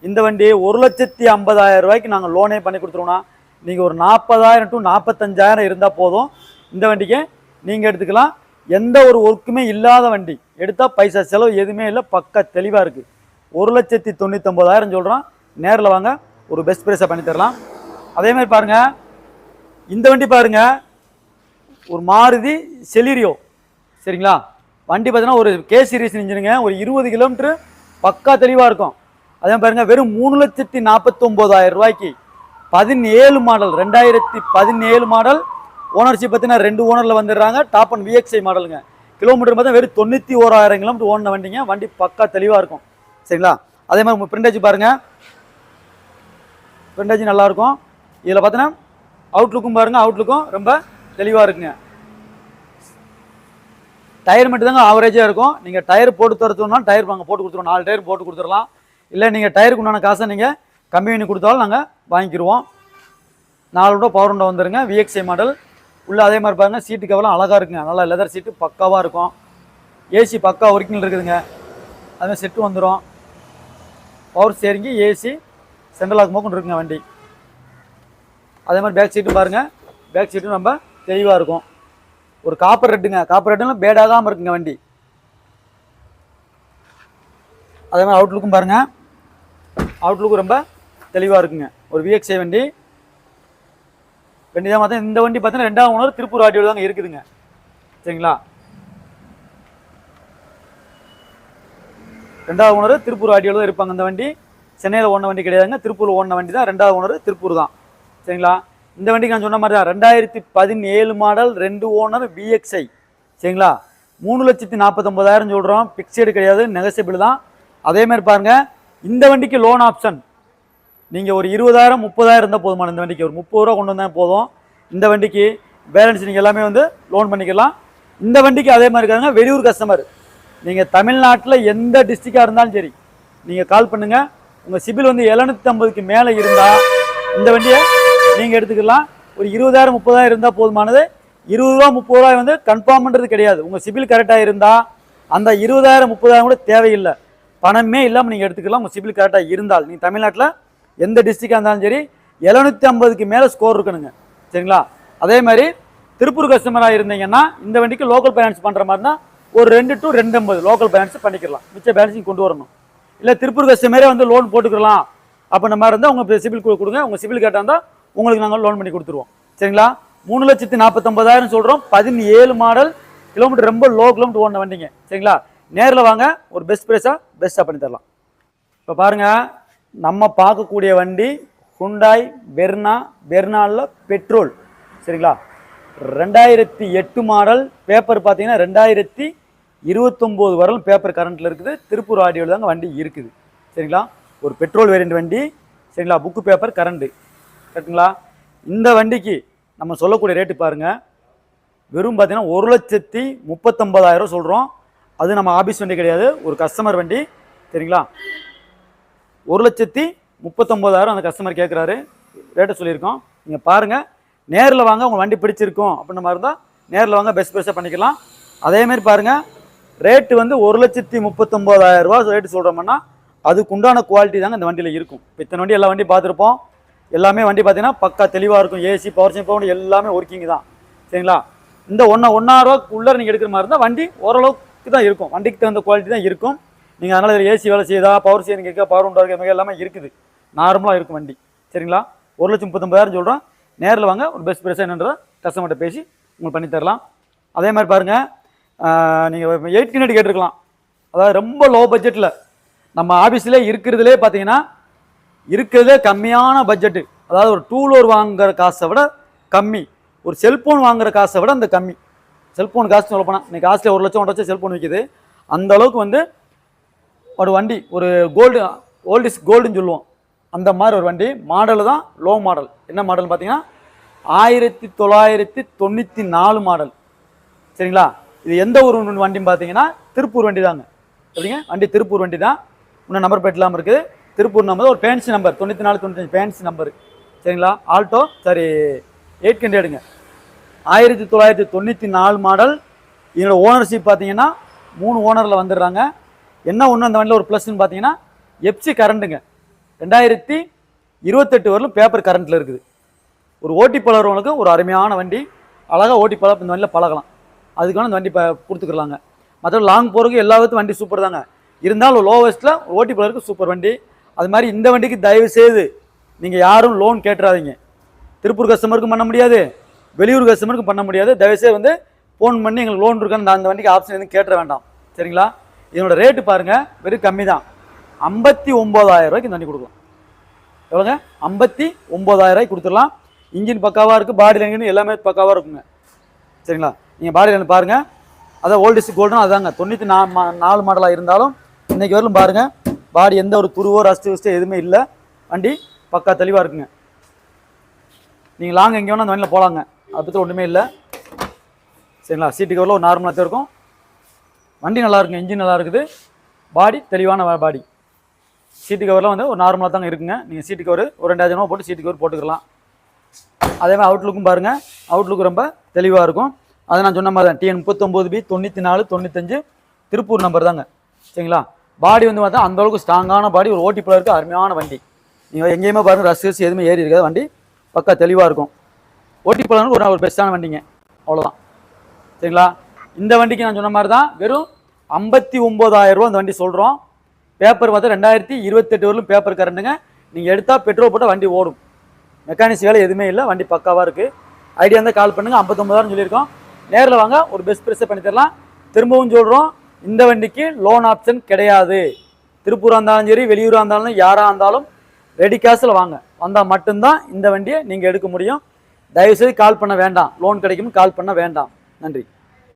இந்த வண்டி 1,50,000 ரூபாய்க்கு நாங்கள் லோனே பண்ணி கொடுத்துருவோம்னா நீங்கள் ஒரு 40,000 to 45,000 இருந்தால் போதும். இந்த வண்டிக்கு நீங்கள் எடுத்துக்கலாம். எந்த ஒரு ஒர்க்குமே இல்லாத வண்டி எடுத்தால் பைசா செலவு எதுவுமே இல்லை, பக்கா தெளிவாக இருக்குது. 1,99,000 சொல்கிறோம். நேரில் வாங்க, ஒரு பெஸ்ட் ப்ரைஸாக பண்ணி தரலாம். அதே மாதிரி பாருங்கள், இந்த வண்டி பாருங்கள், ஒரு மாருதி செலிரியோ. சரிங்களா, வண்டி பார்த்தீங்கன்னா ஒரு கே சீரிஸ் இன்ஜினுங்க, ஒரு 20 கிலோமீட்டர் பக்கா தெளிவாக இருக்கும். அதே பாருங்கள், வெறும் 3,49,000 ரூபாய்க்கு 17 மாடல், 2017 மாடல். ஓனர்ஷிப் பார்த்தீங்கன்னா 2 ஓனரில் வந்துடுறாங்க. டாப் அண்ட் விஎக்ஸ்ஐ மாடலுங்க. கிலோமீட்டர் பார்த்தா வெறும் 91,000 கிலோமீட்டர் ஓடின வண்டிங்க. வண்டி பக்கா தெளிவாக இருக்கும். சரிங்களா, அதே மாதிரி பிரிண்டேஜ் பாருங்கள், பிரிண்டேஜ் நல்லாயிருக்கும். இதில் பார்த்தீங்கன்னா அவுட்லுக்கும் பாருங்கள், அவுட்லுக்கும் ரொம்ப தெளிவாக இருக்குங்க. டயர் மட்டும் தாங்க ஆவரேஜாக இருக்கும். நீங்கள் டயர் போட்டு தரத்துனா டயர் நாங்கள் போட்டு கொடுத்துருவோம். 4 டயர் போட்டு கொடுத்துடலாம். இல்லை நீங்கள் டயருக்கு உண்டான காசை நீங்கள் கம்மி பண்ணி கொடுத்தாலும் நாங்கள் வாங்கிக்கிடுவோம். 4 விட பவர் விண்டோ வந்துடுங்க, விஎக்ஸ்ஐ மாடல். உள்ள அதே மாதிரி பாருங்கள், சீட்டு கவலாம் அழகாக இருக்குங்க. நல்லா லெதர் சீட்டு பக்காவாக இருக்கும். ஏசி பக்கா ஒரிஜினல் இருக்குதுங்க. அதுமாதிரி செட்டு வந்துடும். Power steering, AC, central lock மோக்கன் இருக்குங்க வண்டி. அதே மாதிரி பேக் சீட்டும் பாருங்கள், பேக் சீட்டும் ரொம்ப தெளிவாக இருக்கும். ஒரு காப்பர் ரெட்டுங்க, காப்பர் ரெட்டுலாம் பேடாகாமல் இருக்குங்க வண்டி. அதே மாதிரி அவுட்லுக்கும் பாருங்கள், அவுட்லுக்கும் ரொம்ப தெளிவாக இருக்குங்க. ஒரு விஎக்ஸ்ஐ வண்டி தான் பார்த்தா. இந்த வண்டி பார்த்தீங்கன்னா 2ஆவது ஓனர் திருப்பூர் ஆடியோவில் தாங்க இருக்குதுங்க. சரிங்களா, 2ஆவது ஓனர் திருப்பூர் ஆடியோவில் தான் இருப்பாங்க. இந்த வண்டி சென்னையில் ஓடின வண்டி கிடையாதுங்க, திருப்பூர் ஓடின வண்டி தான். 2ஆவது ஓனர் திருப்பூர் தான். சரிங்களா, இந்த வண்டிக்கு நான் சொன்ன மாதிரி தான் 2017 மாடல், 2 ஓனர் விஎக்ஸ்ஐ. சரிங்களா, 3,49,000 சொல்கிறோம். பிக்சடு கிடையாது, நெகசிபிள் தான். அதே மாதிரி பாருங்கள், இந்த வண்டிக்கு லோன் ஆப்ஷன் நீங்கள் ஒரு 20,000 30,000 இருந்தால் போதுமான. இந்த வண்டிக்கு ஒரு 30 ரூபா கொண்டு வந்தால் போதும். இந்த வண்டிக்கு பேலன்ஸ் நீங்கள் எல்லாமே வந்து லோன் பண்ணிக்கலாம். இந்த வண்டிக்கு அதே மாதிரி இருக்காங்க, வெளியூர் கஸ்டமர். நீங்கள் தமிழ்நாட்டில் எந்த டிஸ்ட்ரிக்டாக இருந்தாலும் சரி, நீங்கள் கால் பண்ணுங்கள். உங்கள் சிபில் வந்து 750க்கு மேலே இருந்தால் இந்த வண்டியை நீங்கள் எடுத்துக்கலாம். ஒரு 20,000 30,000 இருந்தால் போதுமானது. 20 ரூபா 30 ரூபாய் வந்து கன்ஃபார்ம் பண்ணுறது கிடையாது. உங்கள் சிபில் கரெக்டாக இருந்தால் அந்த 20,000 30,000 கூட தேவையில்லை, பணமே இல்லாமல் நீங்கள் எடுத்துக்கலாம். உங்கள் சிபில் கரெக்டாக இருந்தால் நீங்கள் தமிழ்நாட்டில் எந்த டிஸ்ட்ரிக்டாக இருந்தாலும் சரி 750க்கு மேலே ஸ்கோர் இருக்கணுங்க. சரிங்களா, அதே மாதிரி திருப்பூர் கஸ்டமராக இருந்தீங்கன்னா இந்த வண்டிக்கு லோக்கல் ஃபைனான்ஸ் பண்ணுற மாதிரினா ஒரு 2 to 250 லோக்கல் ஃபைனான்ஸ் பண்ணிக்கலாம். மிச்ச பேலன்ஸிங் கொண்டு வரணும். இல்லை திருப்பூர் கஸ்டமரே வந்து லோன் போட்டுக்கலாம் அப்படின்ற மாதிரி இருந்தால் உங்கள் சிபில் கொடுங்க. உங்கள் சிபில் கரெக்டாக இருந்தால் உங்களுக்கு நாங்கள் லோன் பண்ணி கொடுத்துருவோம். சரிங்களா, 3,49,000 சொல்கிறோம். 17 மாடல், கிலோமீட்டர் ரொம்ப லோ கிலோமீட்டர் ஓடின வண்டிங்க. சரிங்களா, நேரில் வாங்க, ஒரு பெஸ்ட் பெஸ்ட்டாக பண்ணி தரலாம். இப்போ பாருங்கள், நம்ம பார்க்கக்கூடிய வண்டி ஹுண்டாய் வெர்னாவில் பெட்ரோல். சரிங்களா, 2008 மாடல். பேப்பர் பார்த்தீங்கன்னா 2029 வரலும் பேப்பர் கரண்ட்டில் இருக்குது. திருப்பூர் ஆடியோவில் தாங்க வண்டி இருக்குது. சரிங்களா, ஒரு பெட்ரோல் வேரியண்ட் வண்டி. சரிங்களா, புக்கு பேப்பர் கரண்ட்டு. கரெக்டுங்களா, இந்த வண்டிக்கு நம்ம சொல்லக்கூடிய ரேட்டு பாருங்கள், வெறும் பார்த்தீங்கன்னா 1,39,000 சொல்கிறோம். அது நம்ம ஆஃபீஸ் வண்டி கிடையாது, ஒரு கஸ்டமர் வண்டி. சரிங்களா, 1,39,000 அந்த கஸ்டமர் கேட்குறாரு, ரேட்டை சொல்லியிருக்கோம். நீங்கள் பாருங்கள், நேரில் வாங்க. உங்கள் வண்டி பிடிச்சிருக்கும் அப்படின்ற மாதிரி இருந்தால் நேரில் வாங்க, பெஸ்ட்டாக பண்ணிக்கலாம். அதேமாரி பாருங்கள், ரேட்டு வந்து 1,39,000 ரூபா ரேட்டு சொல்கிறோம்னா அதுக்கு உண்டான குவாலிட்டி தாங்க இந்த வண்டியில் இருக்கும். இப்போ இத்தனை வண்டி எல்லா வண்டியும் பார்த்துருப்போம். எல்லாமே வண்டி பார்த்தீங்கன்னா பக்கா தெளிவாக இருக்கும். ஏசி, பவர் சேஞ்ச் பவர் எல்லாமே ஒர்க்கிங் தான். சரிங்களா, இந்த 1,000 ரூபாய்க்குள்ளே நீங்கள் எடுக்கிற மாதிரி இருந்தால் வண்டி ஓரளவுக்கு தான் இருக்கும். வண்டிக்கு தகுந்த குவாலிட்டி தான் இருக்கும். நீங்கள் அதனால் இதில் ஏசி வேலை செய்யுதா, பவர் சேரிங் இருக்கா, பவர் உண்டா இருக்க மிக எல்லாமே இருக்குது. நார்மலாக இருக்கும் வண்டி. சரிங்களா, 1,39,000 சொல்கிறோம். நேரில் வாங்க, ஒரு பெஸ்ட் ப்ரைஸ் என்னன்றதை கஸ்டமர்கிட்ட பேசி உங்களுக்கு பண்ணி தரலாம். அதே மாதிரி பாருங்கள், நீங்கள் 8 கேட்டிருக்கலாம். அதாவது ரொம்ப லோ பட்ஜெட்டில் நம்ம ஆஃபீஸில் இருக்கிறதுலே பார்த்தீங்கன்னா இருக்கிறதே கம்மியான பட்ஜெட்டு. அதாவது ஒரு 2 வீலர் வாங்குகிற காசை விட கம்மி, ஒரு செல்ஃபோன் வாங்குகிற காசை விட அந்த கம்மி. செல்ஃபோன் காசு சொல்ல போனால் இன்னைக்கு காஸ்ட்லி 1 லட்சம் 1 லட்சம் செல்ஃபோன் விற்கிது. அந்த அளவுக்கு வந்து ஒரு வண்டி, ஒரு ஓல்டு இஸ் கோல்டுன்னு சொல்லுவோம், அந்த மாதிரி ஒரு வண்டி. மாடல் தான் லோ மாடல். என்ன மாடல் பார்த்தீங்கன்னா 1994 மாடல். சரிங்களா, இது எந்த ஒரு வண்டின்னு பார்த்தீங்கன்னா திருப்பூர் வண்டி தாங்க. எப்படிங்க, வண்டி திருப்பூர் வண்டி தான். இன்னும் நம்பர் பிளேட் இல்லாமல் இருக்குது. திருப்பூர் நம்பர், ஒரு ஃபேன்சி நம்பர் 94 95 ஃபேன்சி நம்பர். சரிங்களா, ஆல்டோ 800ங்க. 1994 மாடல். இதோட ஓனர்ஷிப் பார்த்தீங்கன்னா 3 ஓனரில் வந்துடுறாங்க. என்ன ஒன்று அந்த வண்டியில் ஒரு ப்ளஸ்ன்னு பார்த்தீங்கன்னா எப்சி கரண்ட்டுங்க. 2028 வரலும் பேப்பர் கரண்ட்டில் இருக்குது. ஒரு ஓட்டி பழகிறவங்களுக்கு ஒரு அருமையான வண்டி, அழகாக ஓட்டி இந்த வண்டியில் பழகலாம். அதுக்கான இந்த வண்டி கொடுத்துக்கலாங்க. மற்ற லாங் போகிறதுக்கு எல்லாத்துக்கும் வண்டி சூப்பர் தாங்க. இருந்தாலும் லோவஸ்ட்டில் ஓட்டி பழகிறதுக்கு சூப்பர் வண்டி. அது மாதிரி இந்த வண்டிக்கு தயவு செய்து நீங்கள் யாரும் லோன் கேட்டுறாதீங்க. திருப்பூர் கஸ்டமருக்கும் பண்ண முடியாது, வெளியூர் கஸ்டமருக்கும் பண்ண முடியாது. தயவுசெய்து வந்து ஃபோன் பண்ணி எங்களுக்கு லோன் இருக்கான்னு அந்த வண்டிக்கு ஆப்ஷன் எதுவும் கேட்டுற வேண்டாம். சரிங்களா? இதனோட ரேட்டு பாருங்கள், வெறும் கம்மி தான். 59,000 ரூபாய்க்கு இந்த வண்டி கொடுக்கலாம். எவ்வளோங்க? 59,000 ரூபாய்க்கு கொடுத்துடலாம். இன்ஜின் பக்காவாக இருக்குது, பாடி லைன் எல்லாமே பக்காவாக இருக்குங்க. சரிங்களா? நீங்கள் பாடி லைன் பாருங்கள், அதான் ஓல்டஸ்ட் கோல்டுன்னு அதாங்க. 94 மாடலாக இருந்தாலும் இன்றைக்கி வரலும் பாருங்கள், பாடி எந்த ஒரு துருவோ ரஸ்ட்டு எதுவுமே இல்லை. வண்டி பக்கா தெளிவாக இருக்குங்க. நீங்கள் லாங் எங்கே வேணால் அந்த வண்டியில் போகலாங்க, அதை பற்றி ஒன்றுமே இல்லை. சரிங்களா? சீட்டு கவரில் ஒரு நார்மலாக தான் இருக்கும். வண்டி நல்லா இருக்குங்க, இன்ஜின் நல்லா இருக்குது, பாடி தெளிவான பாடி. சீட்டு கவரில் வந்து ஒரு நார்மலாக தாங்க இருக்குங்க. நீங்கள் சீட்டு கவர் ஒரு 2,000 ரூபா போட்டு சீட்டு கவர் போட்டுக்கலாம். அதே மாதிரி அவுட்லுக்கும் பாருங்கள், அவுட்லுக்கு ரொம்ப தெளிவாக இருக்கும். அதை நான் சொன்ன மாதிரி தான், TN 39B 94 95 திருப்பூர் நம்பர் தாங்க. சரிங்களா? பாடி வந்து பார்த்தா அந்தளவுக்கு ஸ்ட்ராங்கான பாடி, ஒரு ஓட்டி பிளருக்கு அருமையான வண்டி. நீங்கள் எங்கேயுமே பாருங்கள் ரஸ்ட் எதுவுமே ஏறி இருக்காது, வண்டி பக்கா தெளிவாக இருக்கும். ஓட்டி பிளருக்கு ஒரு பெஸ்ட்டான வண்டிங்க, அவ்வளோதான். சரிங்களா? இந்த வண்டிக்கு நான் சொன்ன மாதிரி தான் வெறும் 59,000 ரூபா இந்த வண்டி சொல்கிறோம். பேப்பர் பார்த்தா 2028 வரலும் பேப்பர் கரண்ட்டுங்க. நீங்கள் எடுத்தால் பெட்ரோல் போட்டால் வண்டி ஓடும், மெக்கானிக்ஸ் வேலை எதுவுமே இல்லை, வண்டி பக்காவாக இருக்குது. ஐடியா இருந்தால் கால் பண்ணுங்கள். 59,000 சொல்லியிருக்கோம். நேரில் வாங்க, ஒரு பெஸ்ட் ப்ரைஸை பண்ணி தரலாம். திரும்பவும் சொல்கிறோம், இந்த வண்டிக்கு லோன் ஆப்ஷன் கிடையாது. திருப்பூராக இருந்தாலும் சரி, வெளியூராக இருந்தாலும் யாராக இருந்தாலும் ரெடி கேஷில் வாங்க, வந்தால் மட்டும்தான் இந்த வண்டியை நீங்கள் எடுக்க முடியும். தயவுசெய்து கால் பண்ண வேண்டாம், லோன் கிடைக்கும்னு கால் பண்ண வேண்டாம். நன்றி.